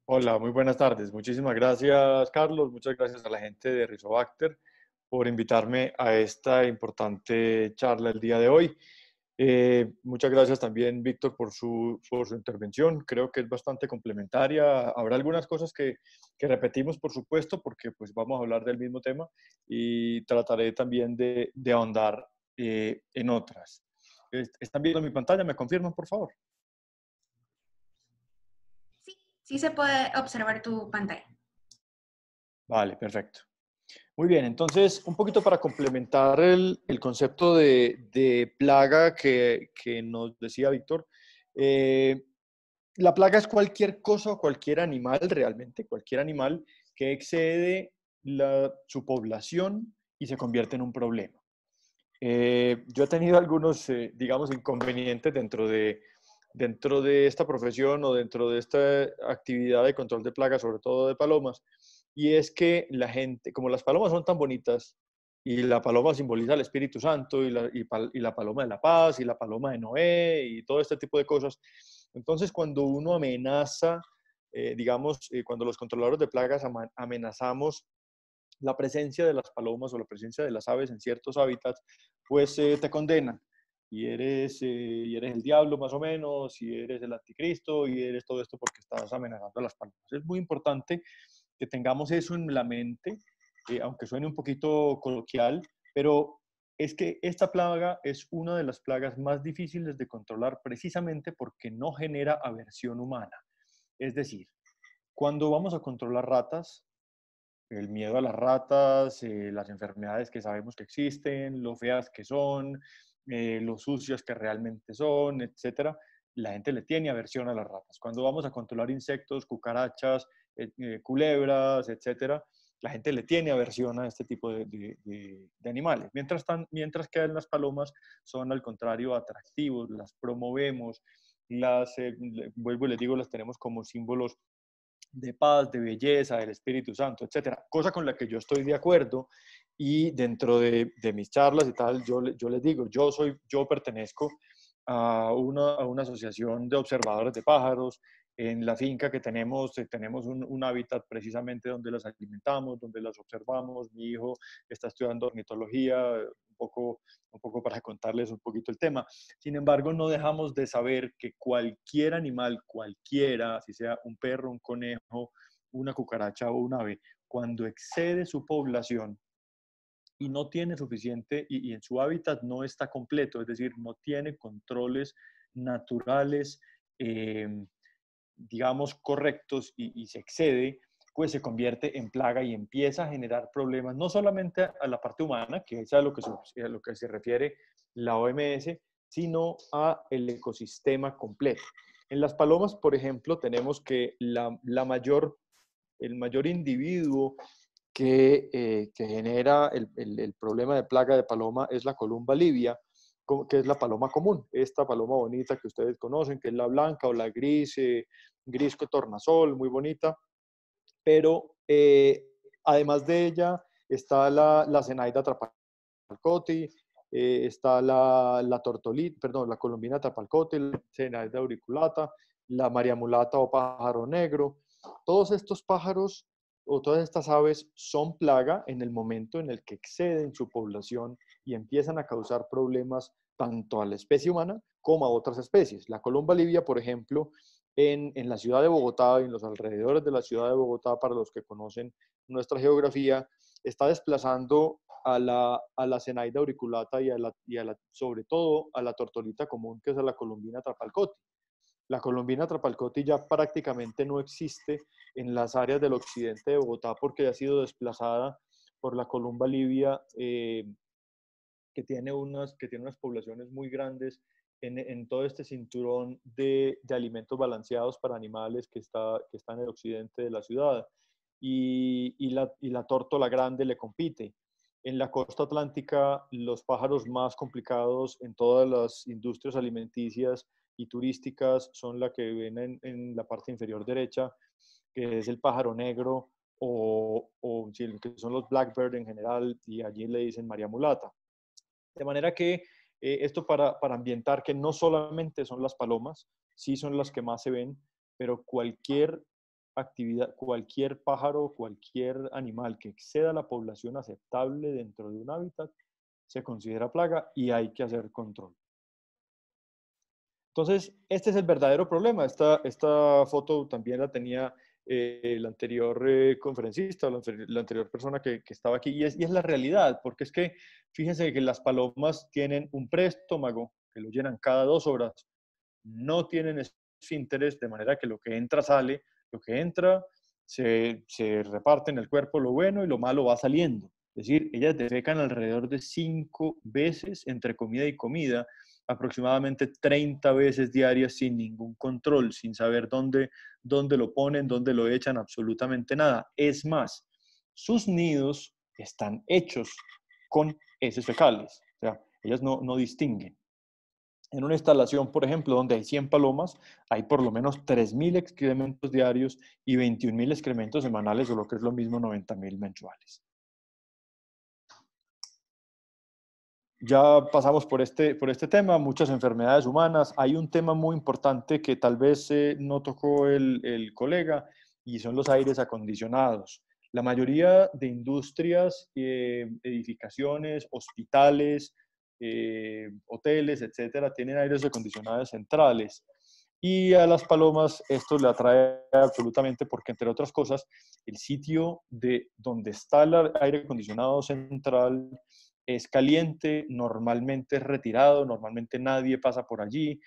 Hola, muy buenas tardes. Muchísimas gracias, Carlos. Muchas gracias a la gente de Rizobacter por invitarme a esta importante charla el día de hoy. Muchas gracias también, Víctor, por su intervención. Creo que es bastante complementaria. Habrá algunas cosas que repetimos, por supuesto, porque pues vamos a hablar del mismo tema, y trataré también de ahondar en otras. ¿Están viendo mi pantalla? ¿Me confirman, por favor? sí se puede observar tu pantalla. Vale, perfecto. Muy bien, entonces un poquito para complementar el concepto de plaga que nos decía Víctor. eh, la plaga es cualquier cosa o cualquier animal, realmente, cualquier animal que excede su población y se convierte en un problema. Yo he tenido algunos, digamos, inconvenientes dentro de esta profesión o dentro de esta actividad de control de plagas, sobre todo de palomas, y es que la gente, como las palomas son tan bonitas, y la paloma simboliza el Espíritu Santo, y la paloma de la paz, y la paloma de Noé, y todo este tipo de cosas, entonces cuando uno amenaza, digamos, cuando los controladores de plagas amenazamos la presencia de las palomas o la presencia de las aves en ciertos hábitats, pues te condenan. Y eres el diablo más o menos, y eres el anticristo, y eres todo esto porque estás amenazando a las palomas. Es muy importante que tengamos eso en la mente, aunque suene un poquito coloquial, pero es que esta plaga es una de las plagas más difíciles de controlar precisamente porque no genera aversión humana. Es decir, cuando vamos a controlar ratas, el miedo a las ratas, las enfermedades que sabemos que existen, lo feas que son, lo sucios que realmente son, etcétera, la gente le tiene aversión a las ratas. Cuando vamos a controlar insectos, cucarachas, culebras, etcétera, la gente le tiene aversión a este tipo de animales. Mientras que las palomas son al contrario atractivos, las promovemos, vuelvo y les digo, las tenemos como símbolos de paz, de belleza, del Espíritu Santo, etcétera, cosa con la que yo estoy de acuerdo, y dentro de mis charlas y tal, yo les digo, yo pertenezco a una asociación de observadores de pájaros. En la finca que tenemos un hábitat precisamente donde las alimentamos, donde las observamos. Mi hijo está estudiando ornitología, un poco para contarles un poquito el tema. Sin embargo, no dejamos de saber que cualquier animal, cualquiera, si sea un perro, un conejo, una cucaracha o un ave, cuando excede su población y no tiene suficiente, y en su hábitat no está completo, es decir, no tiene controles naturales, digamos, correctos, y se excede, pues se convierte en plaga y empieza a generar problemas, no solamente a la parte humana, que es a lo que se refiere la OMS, sino a el ecosistema completo. En las palomas, por ejemplo, tenemos que el mayor individuo que genera el problema de plaga de paloma es la columba libia, que es la paloma común, esta paloma bonita que ustedes conocen, que es la blanca o la gris, gris tornasol, muy bonita, pero además de ella está la Zenaida trapalcoti, está la tortolita, perdón, la colombina trapalcoti, la Zenaida auriculata, la mariamulata o pájaro negro. Todos estos pájaros o todas estas aves son plaga en el momento en el que exceden su población y empiezan a causar problemas tanto a la especie humana como a otras especies. La columba libia, por ejemplo, en la ciudad de Bogotá y en los alrededores de la ciudad de Bogotá, para los que conocen nuestra geografía, está desplazando a la Zenaida auriculata sobre todo a la tortolita común, que es la colombina trapalcoti. La colombina trapalcoti ya prácticamente no existe en las áreas del occidente de Bogotá porque ha sido desplazada por la columba libia, que tiene unas poblaciones muy grandes en todo este cinturón de alimentos balanceados para animales que está en el occidente de la ciudad. Y la tórtola grande le compite. En la costa atlántica, los pájaros más complicados en todas las industrias alimenticias y turísticas son la que ven en la parte inferior derecha, que es el pájaro negro, o que son los blackbird en general, y allí le dicen María Mulata. De manera que esto para ambientar que no solamente son las palomas, sí son las que más se ven, pero cualquier actividad, cualquier pájaro, cualquier animal que exceda la población aceptable dentro de un hábitat, se considera plaga y hay que hacer control. Entonces, este es el verdadero problema. Esta foto también la tenía el anterior conferencista, la anterior persona que estaba aquí, y es la realidad, porque es que fíjense que las palomas tienen un preestómago que lo llenan cada 2 horas, no tienen esfínteres, de manera que lo que entra sale, Lo que entra se reparte en el cuerpo lo bueno y lo malo va saliendo. Es decir, ellas defecan alrededor de 5 veces entre comida y comida, aproximadamente 30 veces diarias sin ningún control, sin saber dónde lo ponen, dónde lo echan, absolutamente nada. Es más, sus nidos están hechos con heces fecales. O sea, ellas no distinguen. En una instalación, por ejemplo, donde hay 100 palomas, hay por lo menos 3.000 excrementos diarios y 21.000 excrementos semanales, o lo que es lo mismo, 90.000 mensuales. Ya pasamos por este tema, muchas enfermedades humanas. Hay un tema muy importante que tal vez no tocó el colega, y son los aires acondicionados. La mayoría de industrias, edificaciones, hospitales, hoteles, etcétera, tienen aires acondicionados centrales. Y a las palomas esto le atrae absolutamente porque, entre otras cosas, el sitio de donde está el aire acondicionado central es caliente, normalmente es retirado, normalmente nadie pasa por allí,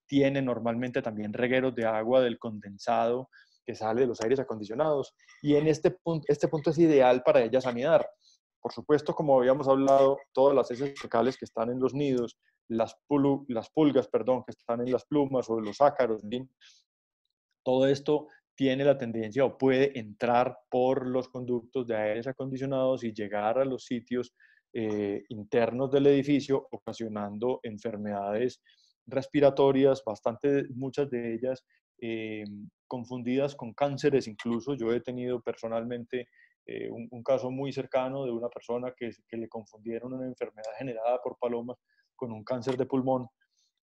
tiene normalmente también regueros de agua del condensado que sale de los aires acondicionados, y en este punto es ideal para ellas anidar. Por supuesto, como habíamos hablado, todas las heces fecales que están en los nidos, las pulgas, perdón, que están en las plumas o en los ácaros, en fin, todo esto tiene la tendencia o puede entrar por los conductos de aires acondicionados y llegar a los sitios internos del edificio, ocasionando enfermedades respiratorias, muchas de ellas confundidas con cánceres. Incluso yo he tenido personalmente un caso muy cercano de una persona que le confundieron una enfermedad generada por palomas con un cáncer de pulmón.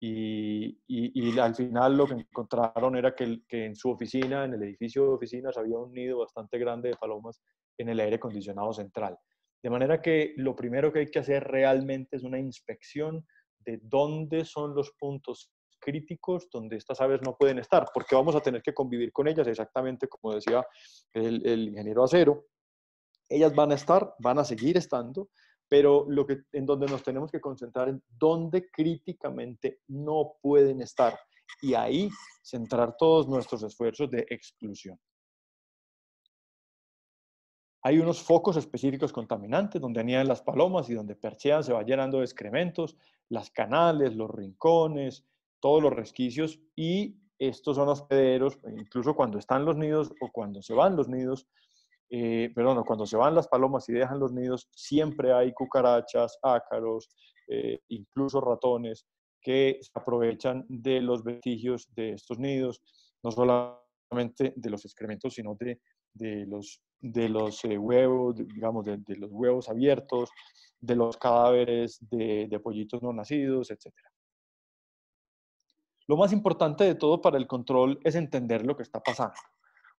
Y al final lo que encontraron era que en su oficina, en el edificio de oficinas, había un nido bastante grande de palomas en el aire acondicionado central. De manera que lo primero que hay que hacer realmente es una inspección de dónde son los puntos críticos donde estas aves no pueden estar, porque vamos a tener que convivir con ellas, exactamente como decía el ingeniero Acero. Ellas van a estar, van a seguir estando, pero en donde nos tenemos que concentrar en dónde críticamente no pueden estar, y ahí centrar todos nuestros esfuerzos de exclusión. Hay unos focos específicos contaminantes donde anidan las palomas y donde perchean, se va llenando de excrementos, las canales, los rincones, todos los resquicios, y estos son hospederos, incluso cuando están los nidos o cuando se van los nidos, cuando se van las palomas y dejan los nidos, siempre hay cucarachas, ácaros, incluso ratones que se aprovechan de los vestigios de estos nidos, no solamente de los excrementos, sino de los huevos, digamos, de los huevos abiertos, de los cadáveres de pollitos no nacidos, etc. Lo más importante de todo para el control es entender lo que está pasando.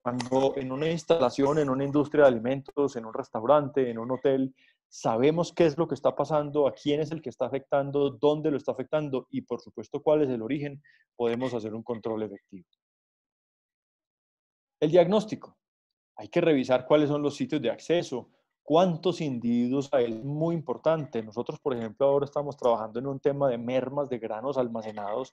Cuando en una instalación, en una industria de alimentos, en un restaurante, en un hotel, sabemos qué es lo que está pasando, a quién es el que está afectando, dónde lo está afectando y, por supuesto, cuál es el origen, podemos hacer un control efectivo. El diagnóstico. Hay que revisar cuáles son los sitios de acceso, cuántos individuos hay, es muy importante. Nosotros, por ejemplo, ahora estamos trabajando en un tema de mermas de granos almacenados,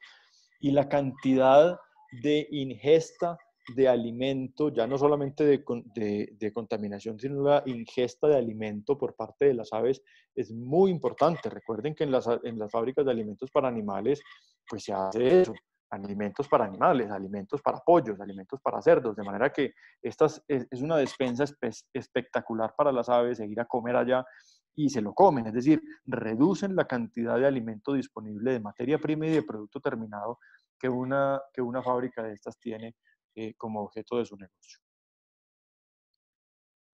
y la cantidad de ingesta de alimento, ya no solamente de contaminación, sino la ingesta de alimento por parte de las aves es muy importante. Recuerden que en las fábricas de alimentos para animales, pues se hace eso, alimentos para animales, alimentos para pollos, alimentos para cerdos, de manera que esta es una despensa espectacular para las aves, de ir a comer allá y se lo comen, es decir, reducen la cantidad de alimento disponible, de materia prima y de producto terminado que una fábrica de estas tiene como objeto de su negocio.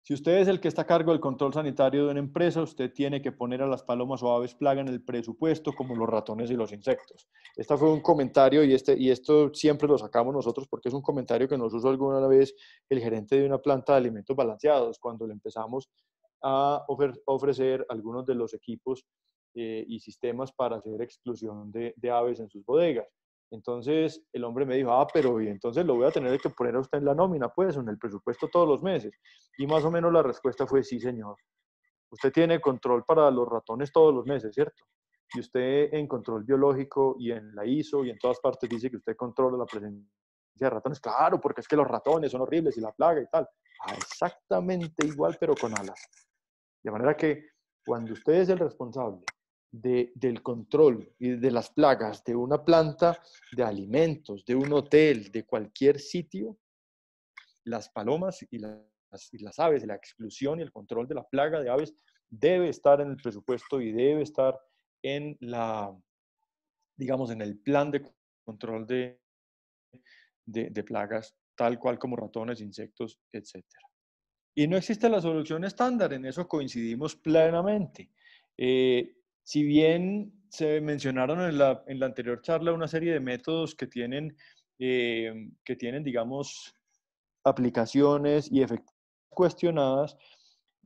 Si usted es el que está a cargo del control sanitario de una empresa, usted tiene que poner a las palomas o aves plaga en el presupuesto, como los ratones y los insectos. Este fue un comentario, y esto siempre lo sacamos nosotros porque es un comentario que nos usó alguna vez el gerente de una planta de alimentos balanceados, cuando le empezamos a ofrecer algunos de los equipos y sistemas para hacer exclusión de aves en sus bodegas. Entonces el hombre me dijo, pero y entonces lo voy a tener que poner a usted en la nómina, pues, en el presupuesto todos los meses. Y más o menos la respuesta fue, sí, señor. Usted tiene control para los ratones todos los meses, ¿cierto? Y usted en control biológico y en la ISO y en todas partes dice que usted controla la presencia de ratones. Claro, porque es que los ratones son horribles y la plaga y tal. Exactamente igual, pero con alas. De manera que cuando usted es el responsable del control y de las plagas de una planta de alimentos, de un hotel, de cualquier sitio, las palomas y las aves, la exclusión y el control de la plaga de aves debe estar en el presupuesto y debe estar en digamos, en el plan de control de plagas, tal cual como ratones, insectos, etc. Y no existe la solución estándar, en eso coincidimos plenamente. Si bien se mencionaron en la anterior charla una serie de métodos que tienen, digamos, aplicaciones y efectividades cuestionadas,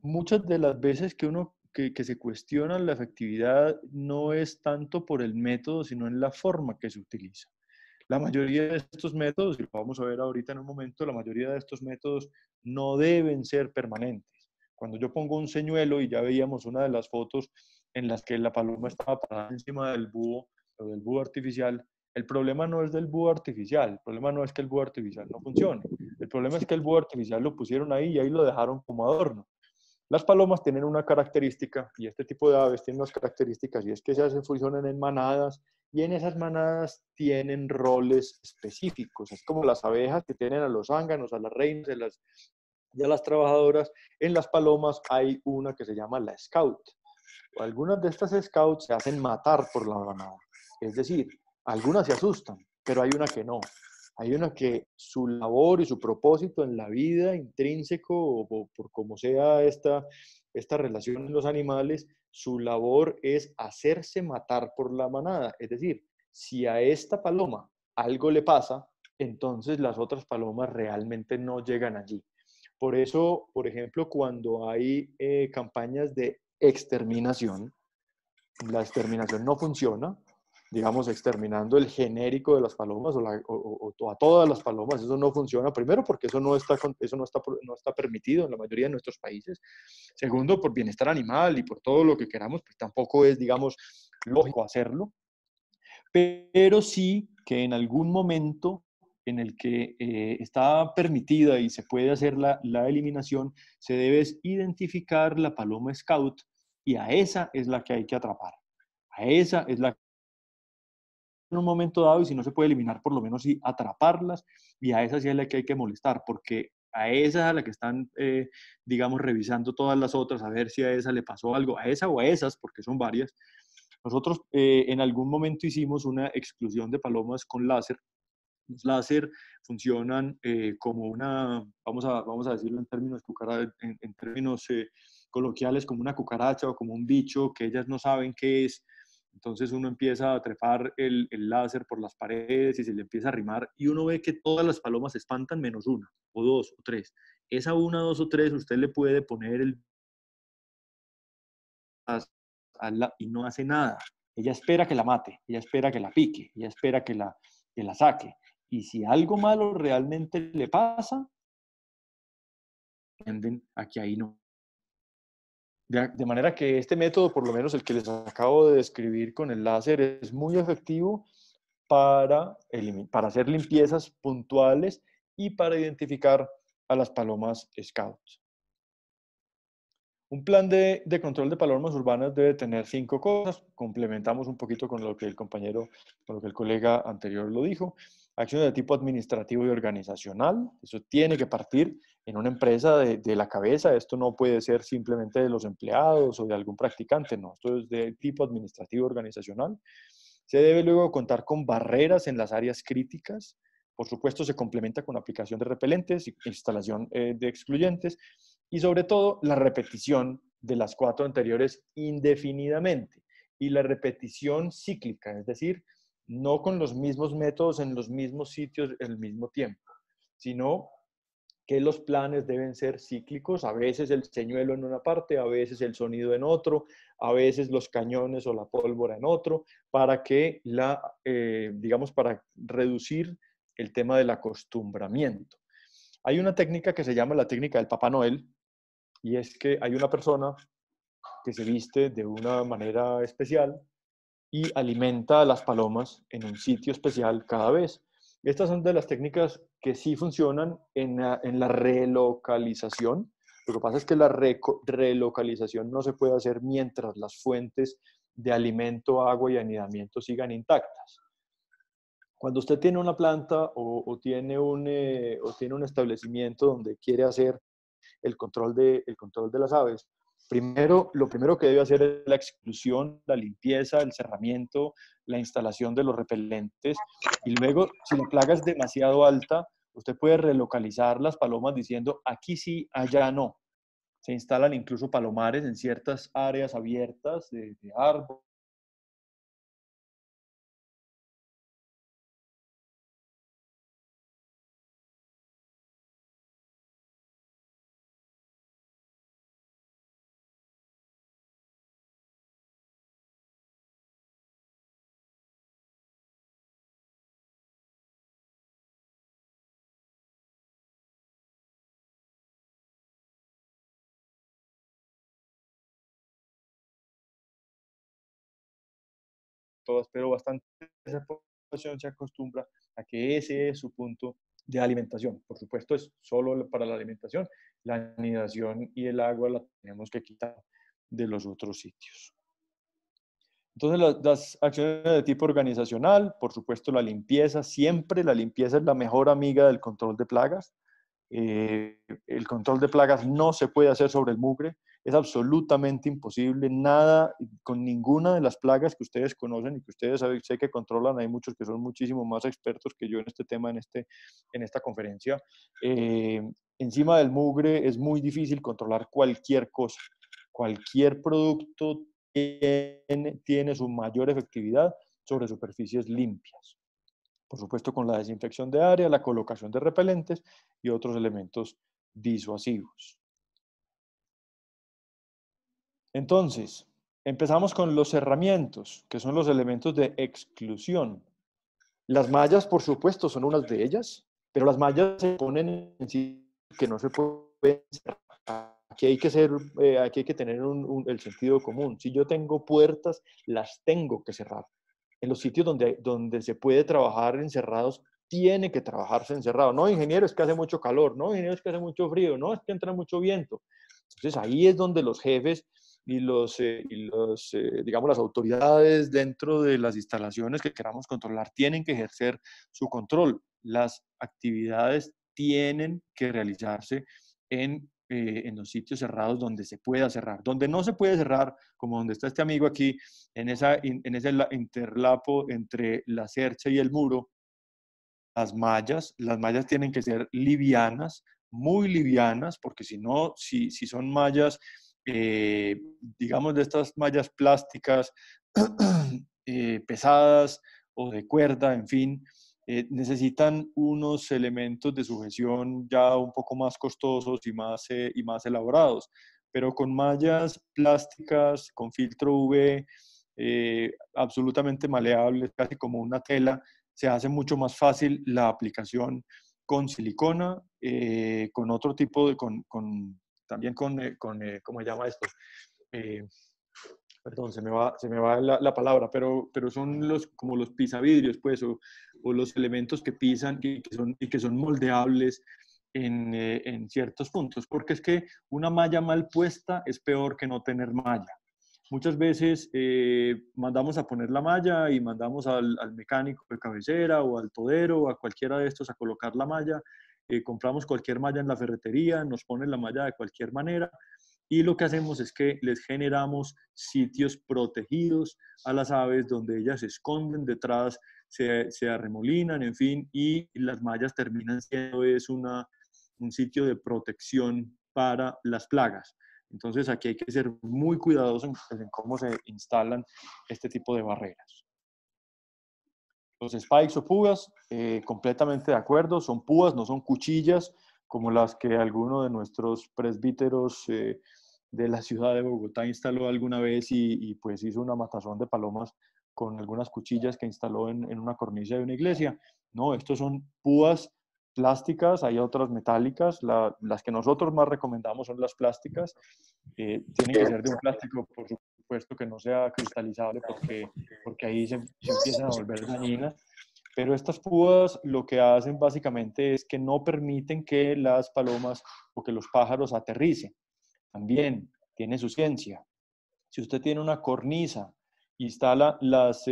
muchas de las veces que se cuestiona la efectividad no es tanto por el método, sino en la forma que se utiliza. La mayoría de estos métodos, y lo vamos a ver ahorita en un momento, la mayoría de estos métodos no deben ser permanentes. Cuando yo pongo un señuelo, y ya veíamos una de las fotos en las que la paloma estaba parada encima del búho o del búho artificial, el problema no es del búho artificial, el problema no es que el búho artificial no funcione, el problema es que el búho artificial lo pusieron ahí y ahí lo dejaron como adorno. Las palomas tienen una característica, y este tipo de aves tienen unas características, y es que se funcionan en manadas, y en esas manadas tienen roles específicos. Es como las abejas que tienen a los zánganos, a las reinas y a las trabajadoras. En las palomas hay una que se llama la scout. Algunas de estas scouts se hacen matar por la manada. Es decir, algunas se asustan, pero hay una que no. Hay una que su labor y su propósito en la vida intrínseco, o por como sea esta relación en los animales, su labor es hacerse matar por la manada. Es decir, si a esta paloma algo le pasa, entonces las otras palomas realmente no llegan allí. Por eso, por ejemplo, cuando hay campañas de exterminación, la exterminación no funciona, digamos, exterminando el genérico de las palomas o a todas las palomas, eso no funciona. Primero, porque eso no está permitido en la mayoría de nuestros países. Segundo, por bienestar animal y por todo lo que queramos, pues tampoco es, digamos, lógico hacerlo. Pero sí que en algún momento en el que está permitida y se puede hacer la eliminación, se debe identificar la paloma scout, y a esa es la que hay que atrapar. A esa es la que en un momento dado, y si no se puede eliminar, por lo menos sí atraparlas, y a esa sí es la que hay que molestar, porque a esa es a la que están, digamos, revisando todas las otras, a ver si a esa le pasó algo, a esa o a esas, porque son varias. Nosotros en algún momento hicimos una exclusión de palomas con láser. Los láser funcionan como vamos a decirlo en términos, en términos coloquiales, como una cucaracha o como un bicho que ellas no saben qué es. Entonces uno empieza a trepar el láser por las paredes y se le empieza a arrimar, y uno ve que todas las palomas se espantan menos una, o dos, o tres. Esa una, dos o tres usted le puede poner y no hace nada. Ella espera que la mate, ella espera que la pique, ella espera que la saque. Y si algo malo realmente le pasa, tienden a que ahí no. De manera que este método, por lo menos el que les acabo de describir con el láser, es muy efectivo para hacer limpiezas puntuales y para identificar a las palomas scouts. Un plan de control de palomas urbanas debe tener 5 cosas. Complementamos un poquito con lo que el colega anterior lo dijo. Acciones de tipo administrativo y organizacional. Eso tiene que partir en una empresa de la cabeza. Esto no puede ser simplemente de los empleados o de algún practicante. No, esto es de tipo administrativo y organizacional. Se debe luego contar con barreras en las áreas críticas. Por supuesto, se complementa con aplicación de repelentes y instalación de excluyentes. Y sobre todo, la repetición de las 4 anteriores indefinidamente. Y la repetición cíclica, es decir, no con los mismos métodos en los mismos sitios al mismo tiempo, sino que los planes deben ser cíclicos, a veces el señuelo en una parte, a veces el sonido en otro, a veces los cañones o la pólvora en otro, para que digamos, para reducir el tema del acostumbramiento. Hay una técnica que se llama la técnica del Papá Noel, y es que hay una persona que se viste de una manera especial y alimenta a las palomas en un sitio especial cada vez. Estas son de las técnicas que sí funcionan en la relocalización. Lo que pasa es que la relocalización no se puede hacer mientras las fuentes de alimento, agua y anidamiento sigan intactas. Cuando usted tiene una planta o tiene un establecimiento donde quiere hacer el control de las aves, lo primero que debe hacer es la exclusión, la limpieza, el cerramiento, la instalación de los repelentes. Y luego, si la plaga es demasiado alta, usted puede relocalizar las palomas diciendo aquí sí, allá no. Se instalan incluso palomares en ciertas áreas abiertas de árboles. Todas, pero bastante esa población se acostumbra a que ese es su punto de alimentación. Por supuesto, es solo para la alimentación. La anidación y el agua la tenemos que quitar de los otros sitios. Entonces, las acciones de tipo organizacional, por supuesto, la limpieza, siempre la limpieza es la mejor amiga del control de plagas. El control de plagas no se puede hacer sobre el mugre, es absolutamente imposible, nada, con ninguna de las plagas que ustedes conocen y que ustedes sé que controlan, hay muchos que son muchísimo más expertos que yo en este tema, en esta conferencia. Encima del mugre es muy difícil controlar cualquier cosa, cualquier producto tiene su mayor efectividad sobre superficies limpias. Por supuesto, con la desinfección de área, la colocación de repelentes y otros elementos disuasivos. Entonces, empezamos con los cerramientos, que son los elementos de exclusión. Las mallas, por supuesto, son unas de ellas, pero las mallas se ponen en sí que no se pueden cerrar. Aquí hay que tener el sentido común. Si yo tengo puertas, las tengo que cerrar. En los sitios donde se puede trabajar encerrados, tiene que trabajarse encerrado. No, ingeniero, es que hace mucho calor. No, ingeniero, es que hace mucho frío. No, es que entra mucho viento. Entonces ahí es donde los jefes y digamos, las autoridades dentro de las instalaciones que queramos controlar tienen que ejercer su control. Las actividades tienen que realizarse en los sitios cerrados donde se pueda cerrar. Donde no se puede cerrar, como donde está este amigo aquí, en ese interlapo entre la cercha y el muro, las mallas tienen que ser livianas, muy livianas, porque si no, si son mallas, digamos de estas mallas plásticas pesadas o de cuerda, en fin, necesitan unos elementos de sujeción ya un poco más costosos y más elaborados. Pero con mallas plásticas, con filtro UV, absolutamente maleables, casi como una tela, se hace mucho más fácil la aplicación con silicona, con otro tipo de, también ¿cómo se llama esto? Perdón, se me va la palabra, pero son como los pisavidrios, pues, o los elementos que pisan y que son moldeables en ciertos puntos, porque es que una malla mal puesta es peor que no tener malla. Muchas veces mandamos a poner la malla y mandamos al mecánico de cabecera o al todero o a cualquiera de estos a colocar la malla. Compramos cualquier malla en la ferretería, nos ponen la malla de cualquier manera y lo que hacemos es que les generamos sitios protegidos a las aves donde ellas se esconden detrás, se arremolinan, en fin, y las mallas terminan siendo un sitio de protección para las plagas. Entonces aquí hay que ser muy cuidadosos en cómo se instalan este tipo de barreras. Los spikes o púas, completamente de acuerdo, son púas, no son cuchillas como las que alguno de nuestros presbíteros de la ciudad de Bogotá instaló alguna vez y pues hizo una matazón de palomas con algunas cuchillas que instaló en una cornisa de una iglesia. No, estos son púas plásticas, hay otras metálicas, las que nosotros más recomendamos son las plásticas, tienen que ser de un plástico, por supuesto, que no sea cristalizable porque ahí se empiezan a volver dañinas, Pero estas púas lo que hacen básicamente es que no permiten que las palomas o que los pájaros aterricen. También tiene su ciencia. Si usted tiene una cornisa, instala las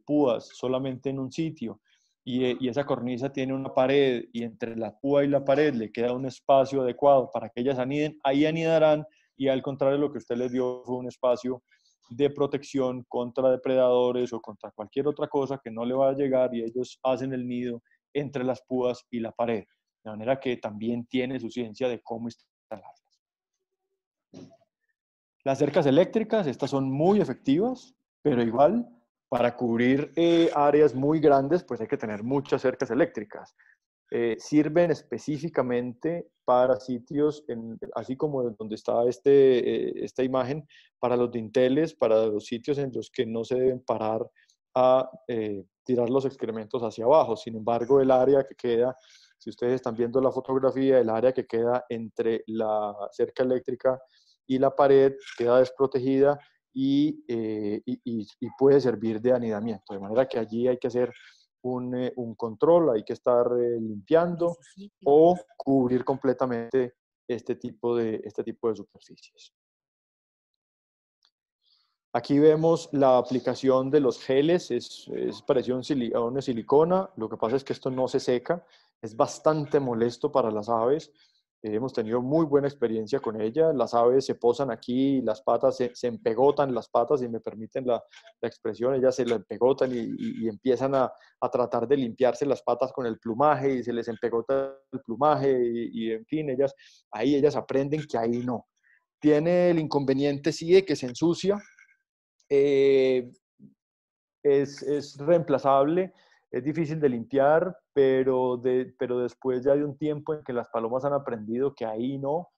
púas solamente en un sitio y esa cornisa tiene una pared y entre la púa y la pared le queda un espacio adecuado para que ellas aniden, ahí anidarán y al contrario lo que usted les dio fue un espacio de protección contra depredadores o contra cualquier otra cosa que no le va a llegar y ellos hacen el nido entre las púas y la pared. De manera que también tiene su ciencia de cómo instalarlas. Las cercas eléctricas, estas son muy efectivas, pero igual para cubrir áreas muy grandes, pues hay que tener muchas cercas eléctricas. Sirven específicamente para sitios, así como donde está esta imagen, para los dinteles, para los sitios en los que no se deben parar a tirar los excrementos hacia abajo. Sin embargo, el área que queda, si ustedes están viendo la fotografía, el área que queda entre la cerca eléctrica y la pared queda desprotegida y puede servir de anidamiento. De manera que allí hay que hacer un control, hay que estar limpiando o cubrir completamente este tipo de superficies. Aquí vemos la aplicación de los geles, es parecido a una silicona, lo que pasa es que esto no se seca, es bastante molesto para las aves. Hemos tenido muy buena experiencia con ella. Las aves se posan aquí, las patas se empegotan, las patas, si me permiten la expresión, ellas se las empegotan y empiezan a tratar de limpiarse las patas con el plumaje y se les empegota el plumaje en fin, ahí ellas aprenden que ahí no. Tiene el inconveniente sí de que se ensucia, es reemplazable, es difícil de limpiar, pero después ya de un tiempo en que las palomas han aprendido que ahí no,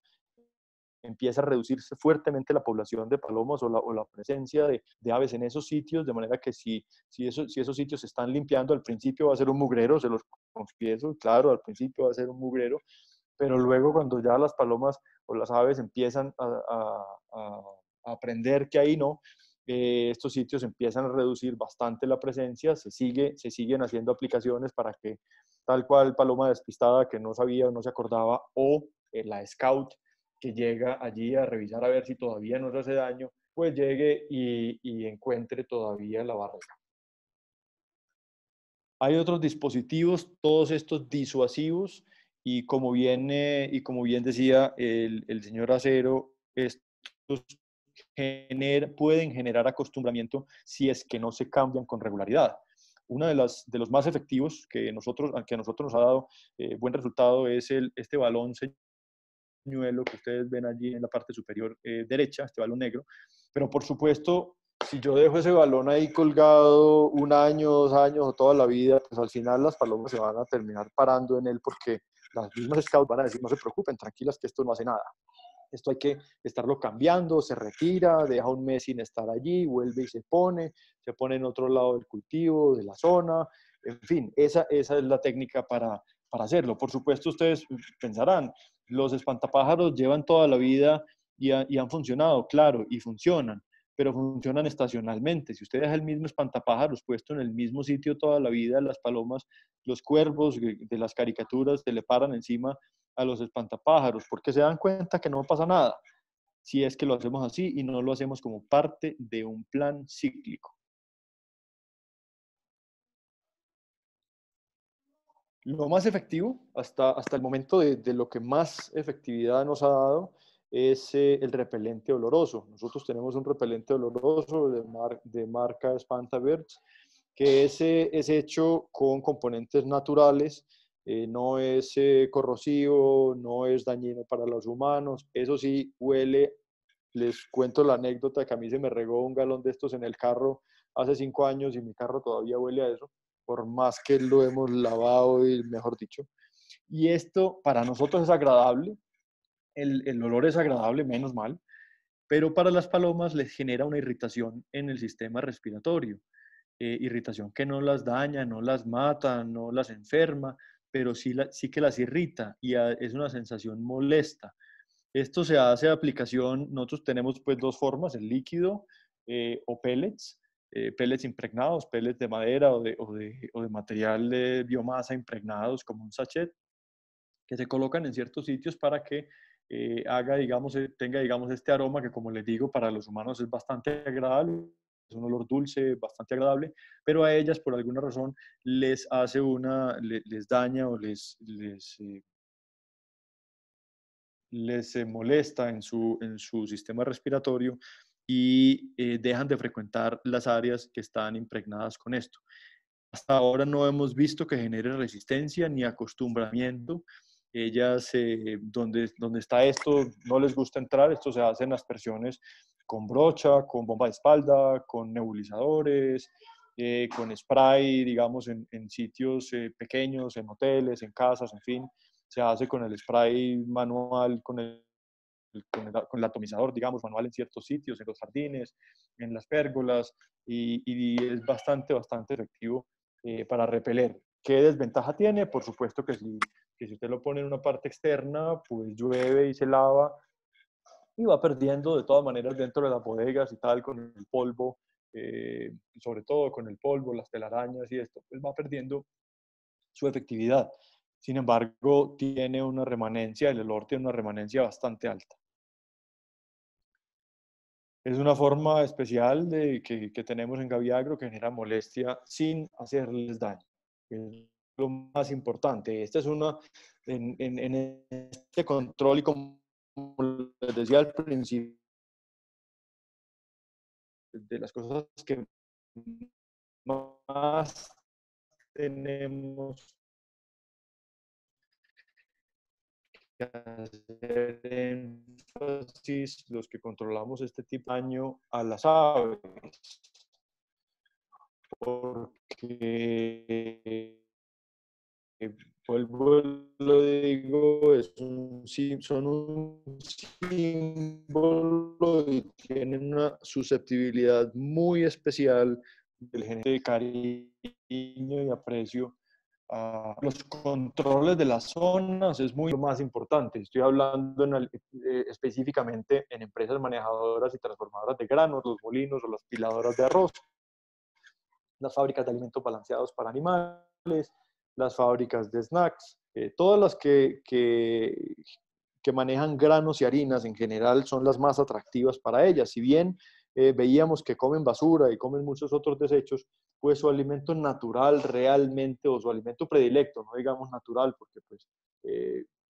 empieza a reducirse fuertemente la población de palomas o la presencia de aves en esos sitios, de manera que si esos sitios se están limpiando, al principio va a ser un mugrero, se los confieso, claro, al principio va a ser un mugrero, pero luego cuando ya las palomas o las aves empiezan a aprender que ahí no, estos sitios empiezan a reducir bastante la presencia, se siguen haciendo aplicaciones para que tal cual paloma despistada que no sabía o no se acordaba, o la scout que llega allí a revisar a ver si todavía no se hace daño, pues llegue y encuentre todavía la barrera. Hay otros dispositivos, todos estos disuasivos, y como bien decía el señor Acero, estos pueden generar acostumbramiento si es que no se cambian con regularidad. Uno de los más efectivos que a nosotros nos ha dado buen resultado es este balón señuelo que ustedes ven allí en la parte superior derecha, este balón negro. Pero por supuesto, si yo dejo ese balón ahí colgado 1 año, 2 años o toda la vida, pues al final las palomas se van a terminar parando en él porque las mismas scouts van a decir, no se preocupen, tranquilas que esto no hace nada. Esto hay que estarlo cambiando, se retira, deja 1 mes sin estar allí, vuelve y se pone en otro lado del cultivo, de la zona. En fin, esa es la técnica para hacerlo. Por supuesto, ustedes pensarán, los espantapájaros llevan toda la vida y han funcionado, claro, y funcionan, pero funcionan estacionalmente. Si usted deja el mismo espantapájaros puesto en el mismo sitio toda la vida, las palomas, los cuervos de las caricaturas se le paran encima a los espantapájaros, porque se dan cuenta que no pasa nada si es que lo hacemos así y no lo hacemos como parte de un plan cíclico. Lo más efectivo, hasta el momento de lo que más efectividad nos ha dado, es el repelente oloroso. Nosotros tenemos un repelente oloroso de marca Spanta-Birds, que es hecho con componentes naturales, no es corrosivo, no es dañino para los humanos. Eso sí, huele. Les cuento la anécdota que a mí se me regó un galón de estos en el carro hace 5 años y mi carro todavía huele a eso, por más que lo hemos lavado y mejor dicho. Y esto para nosotros es agradable, el olor es agradable, menos mal, pero para las palomas les genera una irritación en el sistema respiratorio. Irritación que no las daña, no las mata, no las enferma, pero sí que las irrita y es una sensación molesta. Esto se hace de aplicación, nosotros tenemos pues 2 formas, el líquido o pellets. pellets impregnados, pellets de madera o de material de biomasa impregnados como un sachet, que se colocan en ciertos sitios para que tenga, digamos, este aroma que, como les digo, para los humanos es bastante agradable, es un olor dulce, bastante agradable, pero a ellas, por alguna razón, les daña o les molesta en su sistema respiratorio y dejan de frecuentar las áreas que están impregnadas con esto. Hasta ahora no hemos visto que genere resistencia ni acostumbramiento. Ellas, donde está esto, no les gusta entrar. Esto se hace en aspersiones con brocha, con bomba de espalda, con nebulizadores, con spray, digamos, en sitios pequeños, en hoteles, en casas, en fin. Se hace con el spray manual, con el atomizador, digamos, manual en ciertos sitios, en los jardines, en las pérgolas, y es bastante efectivo para repeler. ¿Qué desventaja tiene? Por supuesto que si usted lo pone en una parte externa, pues llueve y se lava y va perdiendo de todas maneras dentro de las bodegas y tal, con el polvo, sobre todo con el polvo, las telarañas y esto, pues va perdiendo su efectividad. Sin embargo, tiene una remanencia, el olor tiene una remanencia bastante alta. Es una forma especial que tenemos en Gaviagro que genera molestia sin hacerles daño. Es lo más importante. Esta es en este control, y como les decía al principio, de las cosas que más tenemos que hacer énfasis los que controlamos este tipo de daño a las aves, porque vuelvo, lo digo, son un símbolo y tienen una susceptibilidad muy especial del género de cariño y aprecio. Los controles de las zonas es muy lo más importante. Estoy hablando específicamente en empresas manejadoras y transformadoras de granos, los molinos o las piladoras de arroz, las fábricas de alimentos balanceados para animales, las fábricas de snacks, todas las que manejan granos y harinas en general son las más atractivas para ellas. Si bien veíamos que comen basura y comen muchos otros desechos, pues su alimento natural realmente, o su alimento predilecto, no digamos natural, porque pues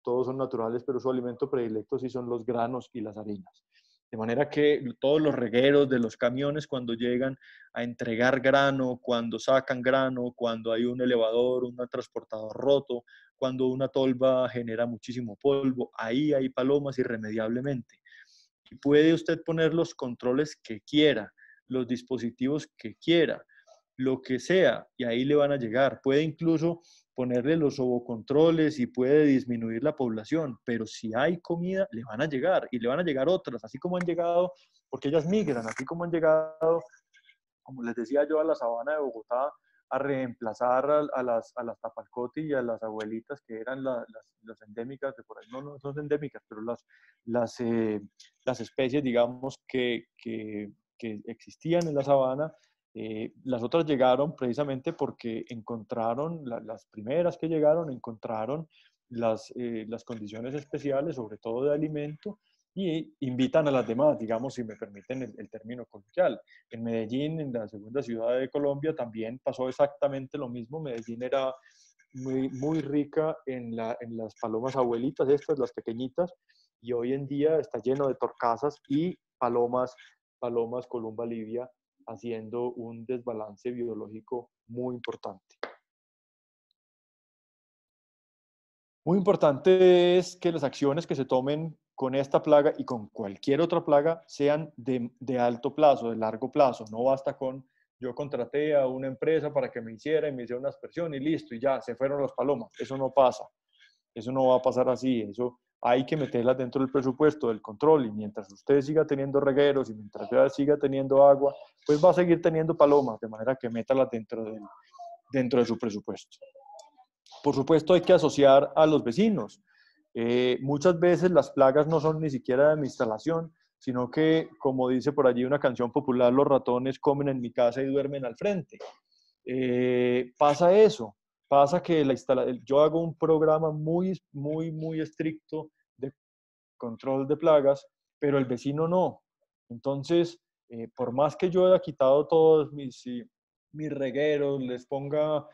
todos son naturales, pero su alimento predilecto sí son los granos y las harinas. De manera que todos los regueros de los camiones, cuando llegan a entregar grano, cuando sacan grano, cuando hay un elevador, un transportador roto, cuando una tolva genera muchísimo polvo, ahí hay palomas irremediablemente. Y puede usted poner los controles que quiera, los dispositivos que quiera, lo que sea, y ahí le van a llegar. Puede incluso ponerle los ovocontroles y puede disminuir la población, pero si hay comida, le van a llegar, y le van a llegar otras, así como han llegado, porque ellas migran, así como han llegado, como les decía yo, a la sabana de Bogotá, a reemplazar a las tapalcoti y a las abuelitas que eran las endémicas de por ahí. No son endémicas, pero las especies, digamos, que existían en la sabana. Las otras llegaron precisamente porque encontraron, las primeras que llegaron, encontraron las condiciones especiales, sobre todo de alimento, y invitan a las demás, digamos, si me permiten el término coloquial. En Medellín, en la segunda ciudad de Colombia, también pasó exactamente lo mismo. Medellín era muy rica en las palomas abuelitas, estas, las pequeñitas, y hoy en día está lleno de torcasas y palomas columba livia, haciendo un desbalance biológico muy importante. Muy importante es que las acciones que se tomen con esta plaga y con cualquier otra plaga sean de alto plazo, de largo plazo. No basta con yo contraté a una empresa para que me hiciera una aspersión y listo, y ya, se fueron las palomas. Eso no pasa. Eso no va a pasar así. Eso hay que meterlas dentro del presupuesto del control, y mientras usted siga teniendo regueros y mientras siga teniendo agua, pues va a seguir teniendo palomas, de manera que métalas dentro de su presupuesto. Por supuesto, hay que asociar a los vecinos. Muchas veces las plagas no son ni siquiera de mi instalación, sino que, como dice por allí una canción popular, los ratones comen en mi casa y duermen al frente. Pasa eso, pasa que yo hago un programa muy estricto de control de plagas, pero el vecino no. Entonces, por más que yo haya quitado todos mis regueros, les ponga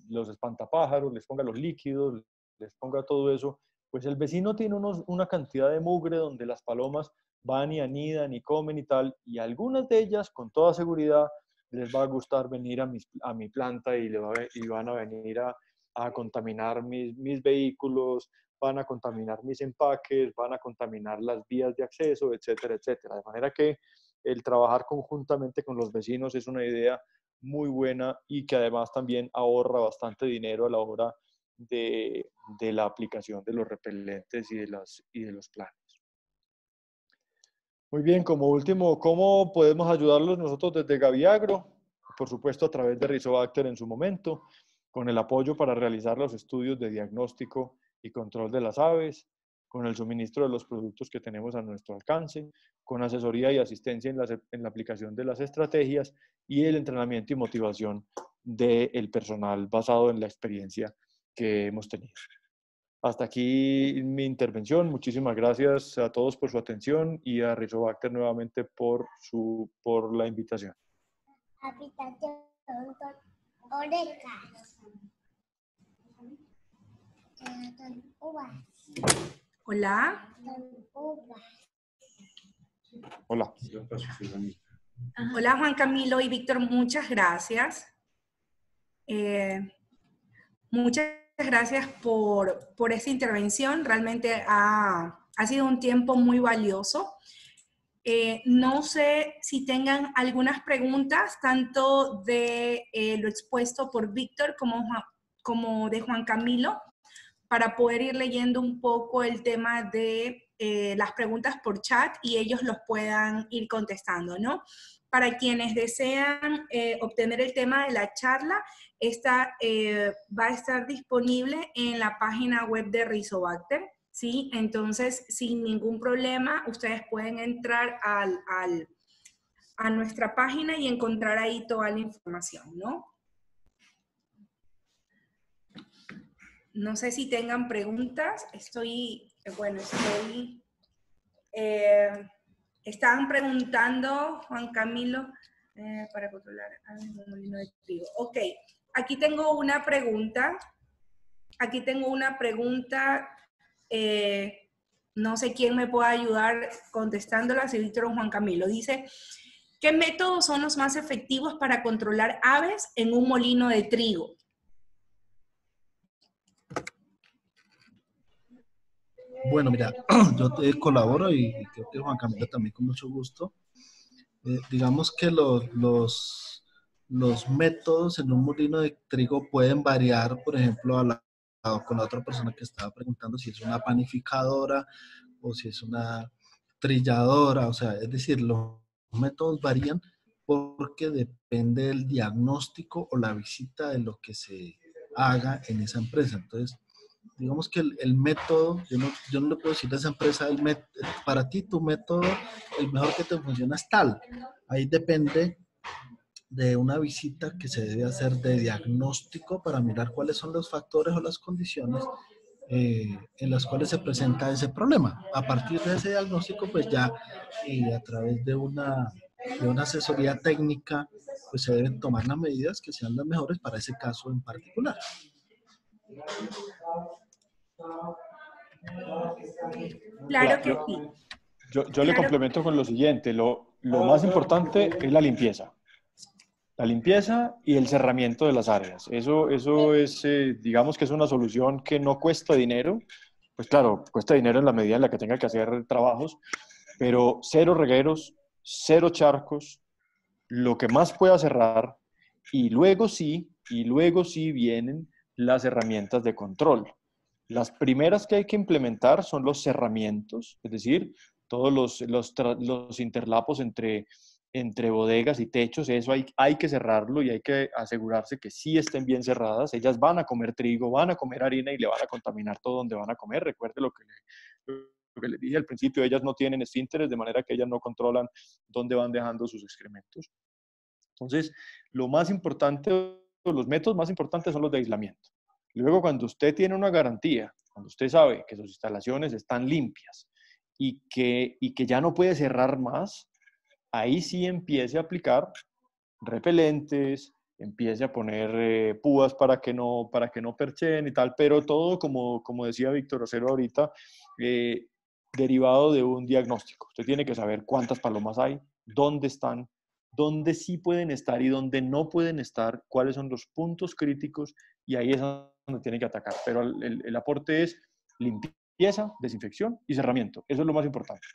los espantapájaros, les ponga los líquidos, les ponga todo eso, pues el vecino tiene una cantidad de mugre donde las palomas van y anidan y comen y tal, y algunas de ellas, con toda seguridad, les va a gustar venir a mi planta y van a venir a contaminar mis vehículos, van a contaminar mis empaques, van a contaminar las vías de acceso, etcétera, etcétera. De manera que el trabajar conjuntamente con los vecinos es una idea muy buena y que además también ahorra bastante dinero a la hora de la aplicación de los repelentes y de los planes. Muy bien, como último, ¿cómo podemos ayudarlos nosotros desde Gaviagro? Por supuesto, a través de Rizobacter en su momento, con el apoyo para realizar los estudios de diagnóstico y control de las aves, con el suministro de los productos que tenemos a nuestro alcance, con asesoría y asistencia en la aplicación de las estrategias y el entrenamiento y motivación del personal basado en la experiencia que hemos tenido. Hasta aquí mi intervención. Muchísimas gracias a todos por su atención y a Rizobacter nuevamente por la invitación. Hola. Hola. Hola Juan Camilo y Víctor, muchas gracias. Muchas gracias por esta intervención. Realmente ha sido un tiempo muy valioso. No sé si tengan algunas preguntas, tanto de lo expuesto por Víctor como de Juan Camilo, para poder ir leyendo un poco el tema de las preguntas por chat y ellos los puedan ir contestando, ¿no? Para quienes desean obtener el tema de la charla, esta va a estar disponible en la página web de Rizobacter, ¿sí? Entonces, sin ningún problema, ustedes pueden entrar a nuestra página y encontrar ahí toda la información, ¿no? No sé si tengan preguntas. Estaban preguntando, Juan Camilo, para controlar un molino de trigo. Ok, aquí tengo una pregunta. No sé quién me puede ayudar contestándola, si Víctor o Juan Camilo. Dice, ¿qué métodos son los más efectivos para controlar aves en un molino de trigo? Bueno, mira, yo te colaboro y creo que Juan Camilo también con mucho gusto. Digamos que los métodos en un molino de trigo pueden variar, por ejemplo, con la otra persona que estaba preguntando si es una panificadora o si es una trilladora, o sea, es decir, los métodos varían porque depende del diagnóstico o la visita de lo que se haga en esa empresa. Entonces, digamos que el método, yo no le puedo decir a esa empresa, para ti tu método, el mejor que te funciona es tal. Ahí depende de una visita que se debe hacer de diagnóstico para mirar cuáles son los factores o las condiciones en las cuales se presenta ese problema. A partir de ese diagnóstico, pues ya a través de una asesoría técnica, pues se deben tomar las medidas que sean las mejores para ese caso en particular. Claro que sí. Yo le complemento con lo siguiente. Lo más importante es la limpieza. La limpieza y el cerramiento de las áreas. Eso es, digamos que es una solución que no cuesta dinero. Pues claro, cuesta dinero en la medida en la que tenga que hacer trabajos, pero cero regueros, cero charcos, lo que más pueda cerrar, y luego sí vienen las herramientas de control. Las primeras que hay que implementar son los cerramientos, es decir, todos los interlapos entre bodegas y techos. Eso hay que cerrarlo y hay que asegurarse que sí estén bien cerradas. Ellas van a comer trigo, van a comer harina y le van a contaminar todo donde van a comer. Recuerde lo Lo que les dije al principio, ellas no tienen esfínteres, de manera que ellas no controlan dónde van dejando sus excrementos. Entonces, lo más importante, los métodos más importantes son los de aislamiento. Luego, cuando usted tiene una garantía, cuando usted sabe que sus instalaciones están limpias y que ya no puede cerrar más, ahí sí empiece a aplicar repelentes, empiece a poner púas para que no percheen y tal, pero todo, como decía Víctor Ocero ahorita, derivado de un diagnóstico. Usted tiene que saber cuántas palomas hay, dónde están, dónde sí pueden estar y dónde no pueden estar, cuáles son los puntos críticos, y ahí es donde tiene que atacar. Pero el aporte es limpieza, desinfección y cerramiento. Eso es lo más importante.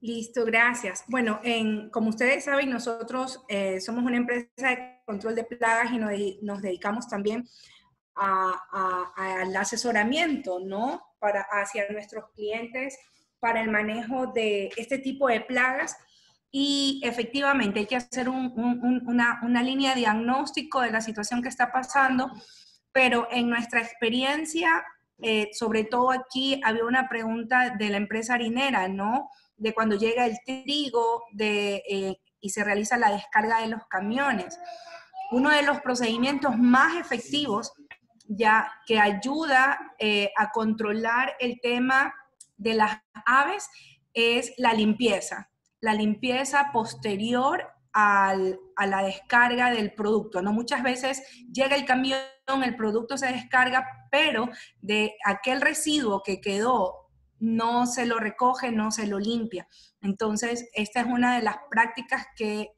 Listo, gracias. Bueno, como ustedes saben, nosotros somos una empresa de control de plagas y nos dedicamos también al asesoramiento, ¿no? Hacia nuestros clientes para el manejo de este tipo de plagas. Y efectivamente hay que hacer una línea de diagnóstico de la situación que está pasando, pero en nuestra experiencia, sobre todo aquí, había una pregunta de la empresa harinera, ¿no? De cuando llega el trigo y se realiza la descarga de los camiones. Uno de los procedimientos más efectivos ya que ayuda a controlar el tema de las aves es la limpieza posterior a la descarga del producto, ¿no? Muchas veces llega el camión, el producto se descarga, pero de aquel residuo que quedó no se lo recoge, no se lo limpia. Entonces, esta es una de las prácticas que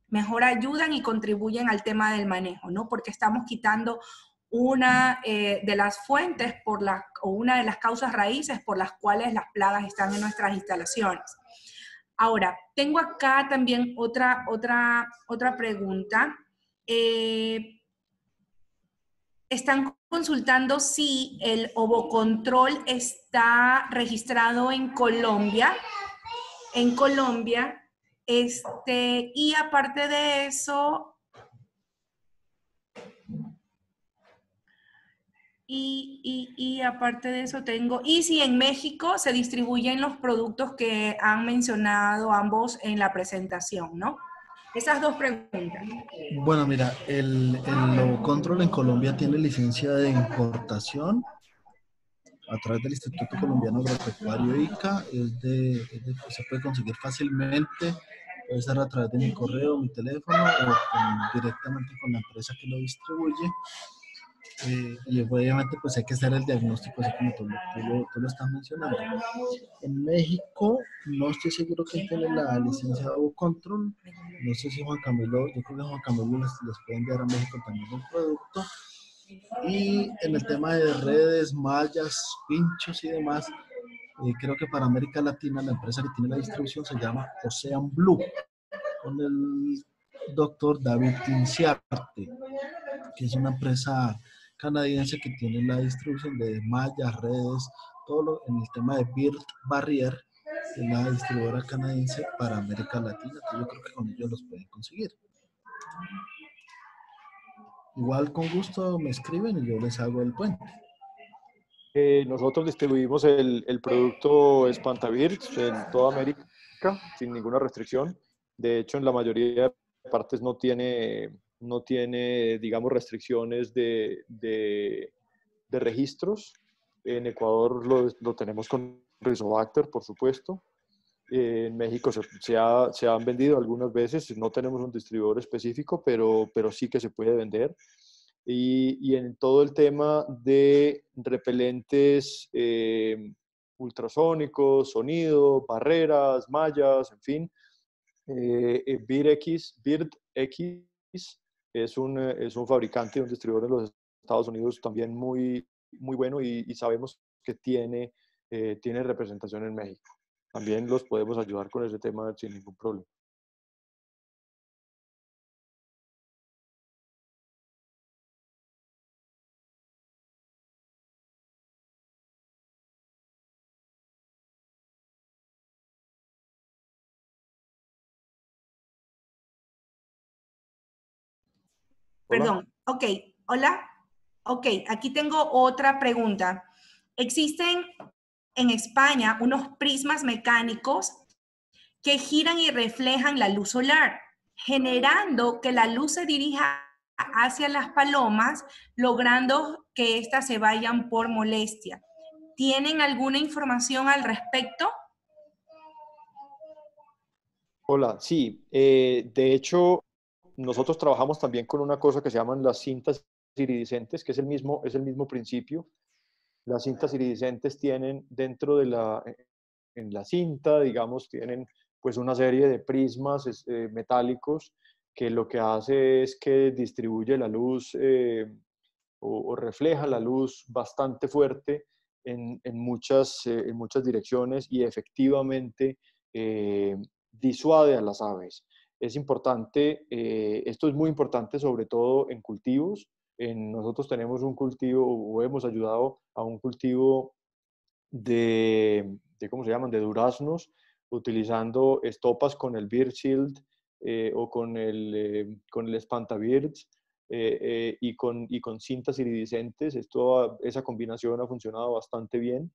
mejor ayudan y contribuyen al tema del manejo, ¿no? Porque estamos quitando una de las fuentes o una de las causas raíces por las cuales las plagas están en nuestras instalaciones. Ahora, tengo acá también otra pregunta. Están consultando si el ovocontrol está registrado en Colombia. Y aparte de eso, y si en México se distribuyen los productos que han mencionado ambos en la presentación, ¿no? Esas dos preguntas. Bueno, mira, el Control en Colombia tiene licencia de importación a través del Instituto Colombiano Agropecuario ICA. Se puede conseguir fácilmente, puede ser a través de mi correo, mi teléfono o directamente con la empresa que lo distribuye. Y obviamente pues hay que hacer el diagnóstico así como tú lo estás mencionando. En México no estoy seguro quién tiene la licencia de Control, no sé si Juan Camilo, yo creo que Juan Camilo les puede enviar a México también el producto. Y en el tema de redes, mallas, pinchos y demás, creo que para América Latina la empresa que tiene la distribución se llama Ocean Blue, con el doctor David Inciarte, que es una empresa canadiense que tiene la distribución de mallas, redes, en el tema de Bird Barrier, es la distribuidora canadiense para América Latina. Entonces yo creo que con ellos los pueden conseguir. Igual con gusto me escriben y yo les hago el puente. Nosotros distribuimos el producto Espantavir en toda América sin ninguna restricción. De hecho, en la mayoría de partes no tiene, digamos, restricciones de registros. En Ecuador lo tenemos con Rizobacter, por supuesto. En México se han vendido algunas veces. No tenemos un distribuidor específico, pero sí que se puede vender. Y en todo el tema de repelentes ultrasónicos, sonido, barreras, mallas, en fin, BirdX es un fabricante y un distribuidor en los Estados Unidos también muy, muy bueno y sabemos que tiene representación en México. También los podemos ayudar con ese tema sin ningún problema. Perdón, ok. Hola. Ok, aquí tengo otra pregunta. Existen en España unos prismas mecánicos que giran y reflejan la luz solar, generando que la luz se dirija hacia las palomas, logrando que éstas se vayan por molestia. ¿Tienen alguna información al respecto? Hola, sí. De hecho, nosotros trabajamos también con una cosa que se llaman las cintas iridiscentes, que es el mismo principio. Las cintas iridiscentes tienen dentro de en la cinta, digamos, tienen pues una serie de prismas metálicos que lo que hace es que distribuye la luz o refleja la luz bastante fuerte en muchas direcciones y efectivamente disuade a las aves. Es importante, esto es muy importante sobre todo en cultivos. Nosotros tenemos un cultivo o hemos ayudado a un cultivo ¿cómo se llaman? De duraznos, utilizando estopas con el Bird Shield o con el Espantavirds y con cintas iridiscentes. Esa combinación ha funcionado bastante bien.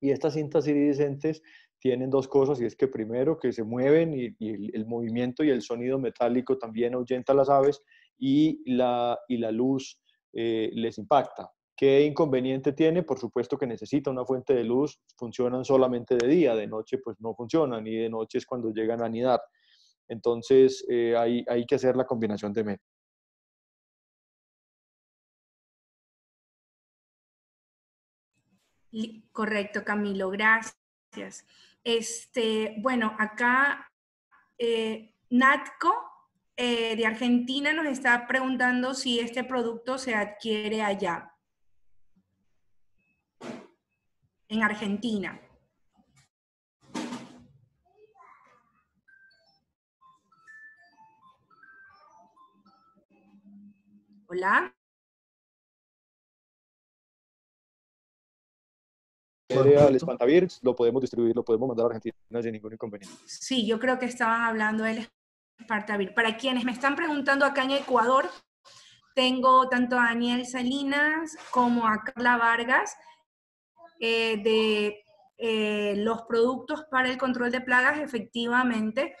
Y estas cintas iridiscentes tienen dos cosas, y es que primero que se mueven y el movimiento y el sonido metálico también ahuyenta a las aves y la luz les impacta. ¿Qué inconveniente tiene? Por supuesto que necesita una fuente de luz, funcionan solamente de día, de noche pues no funcionan y de noche es cuando llegan a anidar. Entonces hay que hacer la combinación de métodos. Correcto, Camilo, gracias. Bueno, acá Natco de Argentina nos está preguntando si este producto se adquiere allá, en Argentina. Hola. Al Espantavirds, lo podemos distribuir, lo podemos mandar a Argentina sin ningún inconveniente. Sí, yo creo que estaban hablando del Espartavir. Para quienes me están preguntando acá en Ecuador, tengo tanto a Daniel Salinas como a Carla Vargas de los productos para el control de plagas. Efectivamente,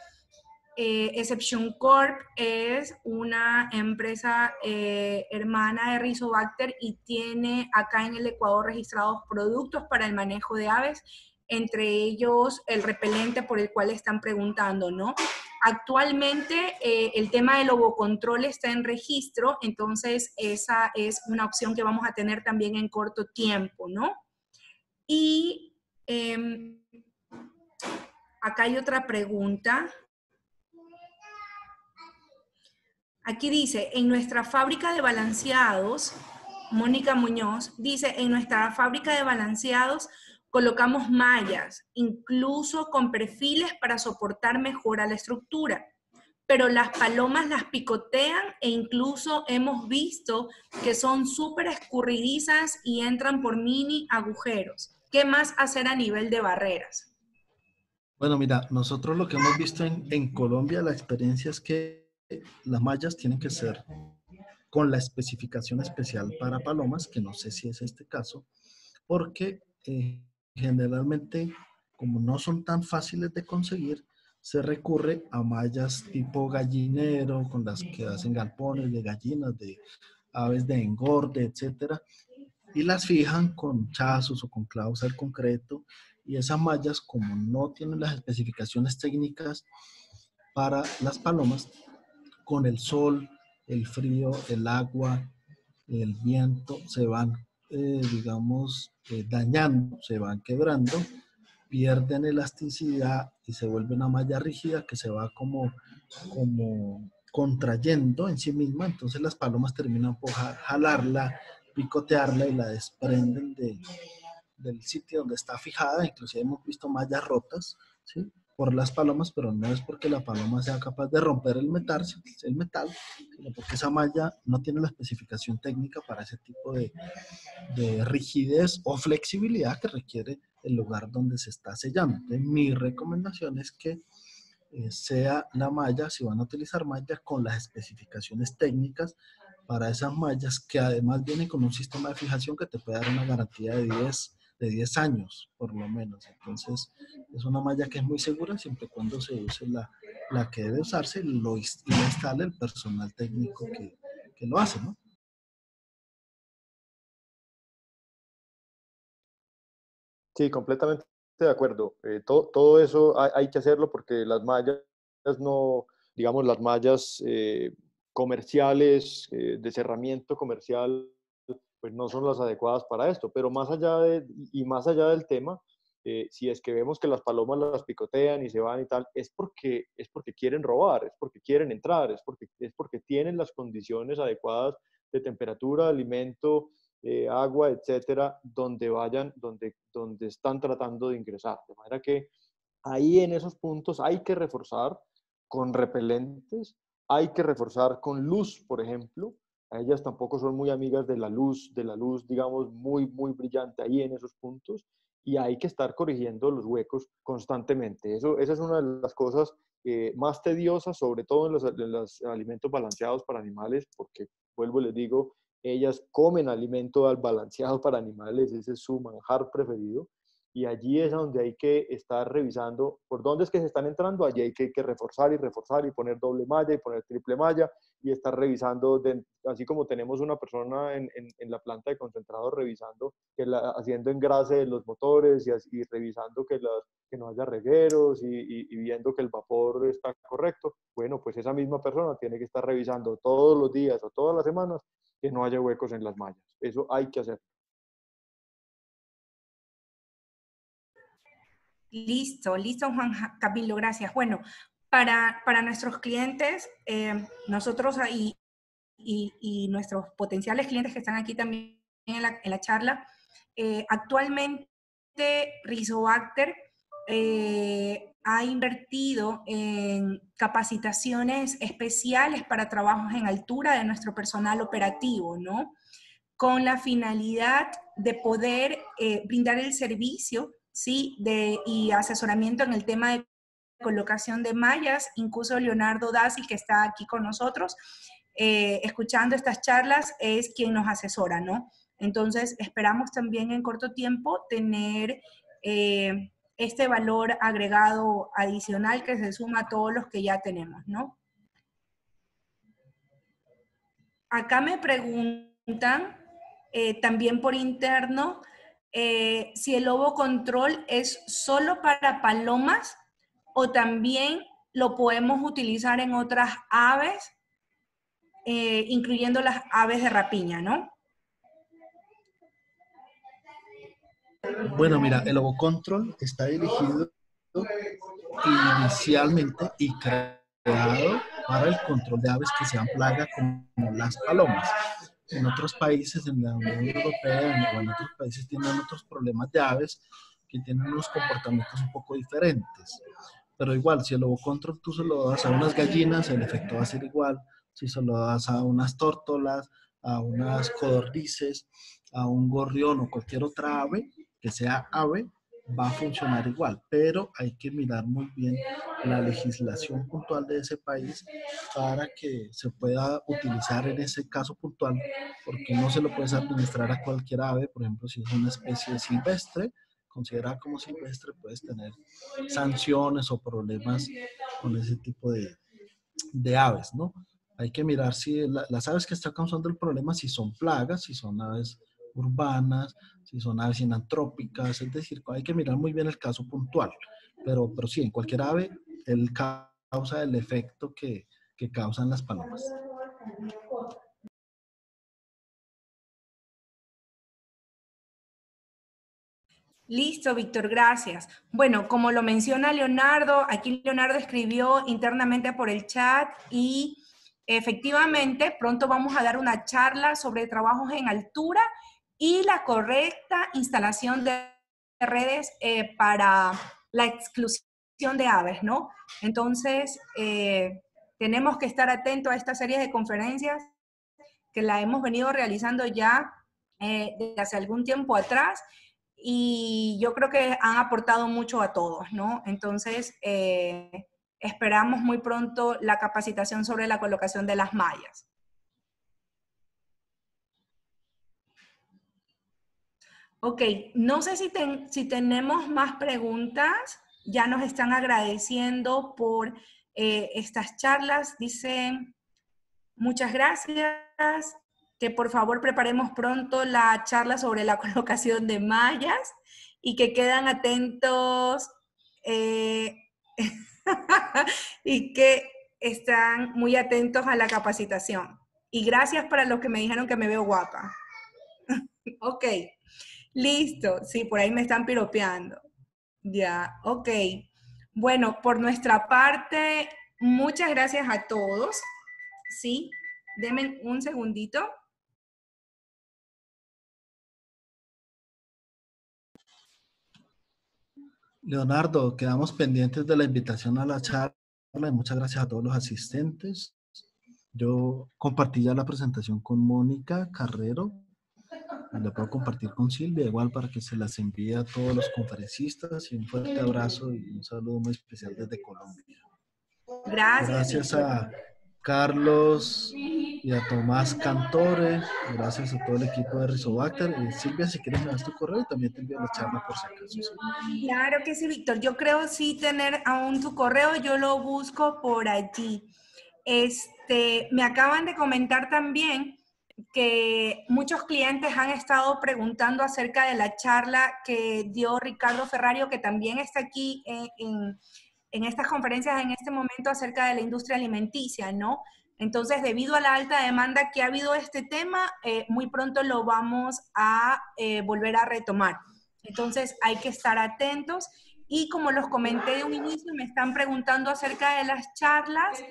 Exception Corp es una empresa hermana de Rizobacter y tiene acá en el Ecuador registrados productos para el manejo de aves, entre ellos el repelente por el cual están preguntando, ¿no? Actualmente el tema del ovocontrol está en registro, entonces esa es una opción que vamos a tener también en corto tiempo, ¿no? Y acá hay otra pregunta. Aquí dice, en nuestra fábrica de balanceados, Mónica Muñoz dice, en nuestra fábrica de balanceados colocamos mallas, incluso con perfiles para soportar mejor a la estructura, pero las palomas las picotean e incluso hemos visto que son súper escurridizas y entran por mini agujeros. ¿Qué más hacer a nivel de barreras? Bueno, mira, nosotros lo que hemos visto en Colombia, la experiencia es que las mallas tienen que ser con la especificación especial para palomas, que no sé si es este caso, porque generalmente, como no son tan fáciles de conseguir, se recurre a mallas tipo gallinero, con las que hacen galpones de gallinas, de aves de engorde, etcétera, y las fijan con chazos o con clavos al concreto, y esas mallas, como no tienen las especificaciones técnicas para las palomas, con el sol, el frío, el agua, el viento, se van, digamos, dañando, se van quebrando, pierden elasticidad y se vuelve una malla rígida que se va como contrayendo en sí misma. Entonces las palomas terminan por jalarla, picotearla y la desprenden del sitio donde está fijada. Inclusive hemos visto mallas rotas, ¿sí?, por las palomas, pero no es porque la paloma sea capaz de romper el metal, sino porque esa malla no tiene la especificación técnica para ese tipo de rigidez o flexibilidad que requiere el lugar donde se está sellando. Entonces, mi recomendación es que sea la malla, si van a utilizar malla, con las especificaciones técnicas para esas mallas, que además vienen con un sistema de fijación que te puede dar una garantía de 10 años, por lo menos. Entonces, es una malla que es muy segura siempre y cuando se use la que debe usarse y lo instale el personal técnico que lo hace, ¿no? Sí, completamente de acuerdo. Todo eso hay que hacerlo porque las mallas no, digamos, las mallas comerciales, de cerramiento comercial, pues no son las adecuadas para esto. Pero más allá más allá del tema, si es que vemos que las palomas las picotean y se van y tal, es porque quieren robar, es porque quieren entrar, es porque tienen las condiciones adecuadas de temperatura, alimento, agua, etcétera, donde vayan, donde están tratando de ingresar. De manera que ahí en esos puntos hay que reforzar con repelentes, hay que reforzar con luz, por ejemplo. A ellas tampoco son muy amigas de la luz, digamos, muy, muy brillante ahí en esos puntos, y hay que estar corrigiendo los huecos constantemente. Esa es una de las cosas más tediosas, sobre todo en los alimentos balanceados para animales, porque, vuelvo y les digo, ellas comen alimento balanceado para animales, ese es su manjar preferido, y allí es donde hay que estar revisando por dónde es que se están entrando. Allí hay que reforzar y reforzar y poner doble malla y poner triple malla y estar revisando, así como tenemos una persona en la planta de concentrado revisando, haciendo engrase de los motores y revisando que no haya regueros y viendo que el vapor está correcto. Bueno, pues esa misma persona tiene que estar revisando todos los días o todas las semanas que no haya huecos en las mallas. Eso hay que hacer. Listo, listo, Juan Camilo, gracias. Bueno, para nuestros clientes, nosotros y nuestros potenciales clientes que están aquí también en la charla, actualmente Rizobacter ha invertido en capacitaciones especiales para trabajos en altura de nuestro personal operativo, ¿no? Con la finalidad de poder brindar el servicio, ¿sí? Y asesoramiento en el tema de colocación de mallas. Incluso Leonardo Dasi, que está aquí con nosotros, escuchando estas charlas, es quien nos asesora, ¿no? Entonces, esperamos también en corto tiempo tener este valor agregado adicional que se suma a todos los que ya tenemos, ¿no? Acá me preguntan también por interno si el lobo control es solo para palomas o también lo podemos utilizar en otras aves, incluyendo las aves de rapiña, ¿no? Bueno, mira, el Ovocontrol está dirigido inicialmente y creado para el control de aves que sean plaga como las palomas. En otros países, en la Unión Europea o en otros países tienen otros problemas de aves que tienen unos comportamientos un poco diferentes. Pero igual, si el Ovocontrol tú se lo das a unas gallinas, el efecto va a ser igual. Si se lo das a unas tórtolas, a unas codornices, a un gorrión o cualquier otra ave, que sea ave, va a funcionar igual, pero hay que mirar muy bien la legislación puntual de ese país para que se pueda utilizar en ese caso puntual, porque no se lo puedes administrar a cualquier ave. Por ejemplo, si es una especie silvestre, considerada como silvestre, puedes tener sanciones o problemas con ese tipo de aves, ¿no? Hay que mirar si las aves que están causando el problema, si son plagas, si son aves urbanas, si son aves inantrópicas, es decir, hay que mirar muy bien el caso puntual, pero sí, en cualquier ave, él causa el efecto que causan las palomas. Listo, Víctor, gracias. Bueno, como lo menciona Leonardo, aquí Leonardo escribió internamente por el chat y efectivamente pronto vamos a dar una charla sobre trabajos en altura y la correcta instalación de redes para la exclusión de aves, ¿no? Entonces, tenemos que estar atentos a esta serie de conferencias que la hemos venido realizando ya desde hace algún tiempo atrás, y yo creo que han aportado mucho a todos, ¿no? Entonces, esperamos muy pronto la capacitación sobre la colocación de las mallas. Ok, no sé si tenemos más preguntas. Ya nos están agradeciendo por estas charlas. Dicen, muchas gracias, que por favor preparemos pronto la charla sobre la colocación de mallas y que quedan atentos y que están muy atentos a la capacitación. Y gracias para los que me dijeron que me veo guapa. Ok, listo. Sí, por ahí me están piropeando. Ya, ok. Bueno, por nuestra parte, muchas gracias a todos. Sí, denme un segundito. Leonardo, quedamos pendientes de la invitación a la charla y muchas gracias a todos los asistentes. Yo compartí ya la presentación con Mónica Carrero. La puedo compartir con Silvia, igual para que se las envíe a todos los conferencistas y un fuerte abrazo y un saludo muy especial desde Colombia. Gracias. Gracias a Carlos y a Tomás Cantore, gracias a todo el equipo de Rizobacter. Silvia, si quieres me das tu correo y también te envío la charla por si acaso. ¿Sí? Claro que sí, Víctor. Yo creo sí tener aún tu correo, yo lo busco por allí. Me acaban de comentar también que muchos clientes han estado preguntando acerca de la charla que dio Ricardo Ferrario, que también está aquí en estas conferencias en este momento acerca de la industria alimenticia, ¿no? Entonces, debido a la alta demanda que ha habido este tema, muy pronto lo vamos a volver a retomar. Entonces, hay que estar atentos. Y como los comenté de un inicio, me están preguntando acerca de las charlas,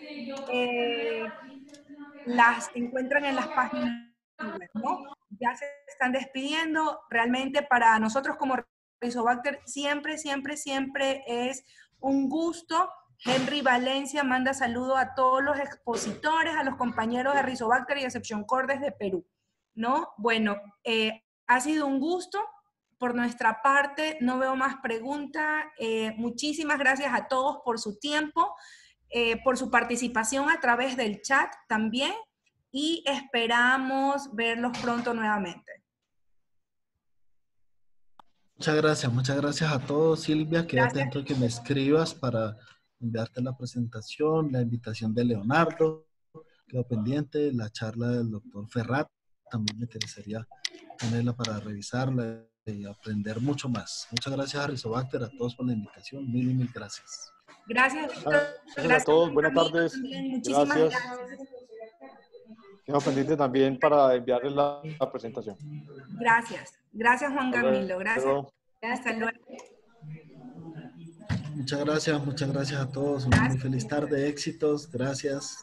las encuentran en las páginas web, ¿no? Ya se están despidiendo. Realmente para nosotros como Rizobacter siempre, siempre, siempre es un gusto. Henry Valencia manda saludo a todos los expositores, a los compañeros de Rizobacter y Exception Core desde Perú, ¿no? Bueno, ha sido un gusto. Por nuestra parte, no veo más preguntas. Muchísimas gracias a todos por su tiempo, por su participación a través del chat también, y esperamos verlos pronto nuevamente. Muchas gracias a todos. Silvia, quedo Gracias. atento a que me escribas para enviarte la presentación, la invitación de Leonardo. Quedo pendiente, la charla del doctor Ferrat, también me interesaría tenerla para revisarla y aprender mucho más. Muchas gracias a Rizobacter, a todos por la invitación. Mil gracias. Gracias, Víctor. Gracias a todos. Buenas Camilo, tardes. también. Muchísimas Gracias. gracias. Quedo pendiente también para enviarles la presentación. Gracias. Gracias, Juan Camilo. Gracias. Luego. Hasta luego. Muchas gracias a todos. Una muy feliz tarde, éxitos. Gracias.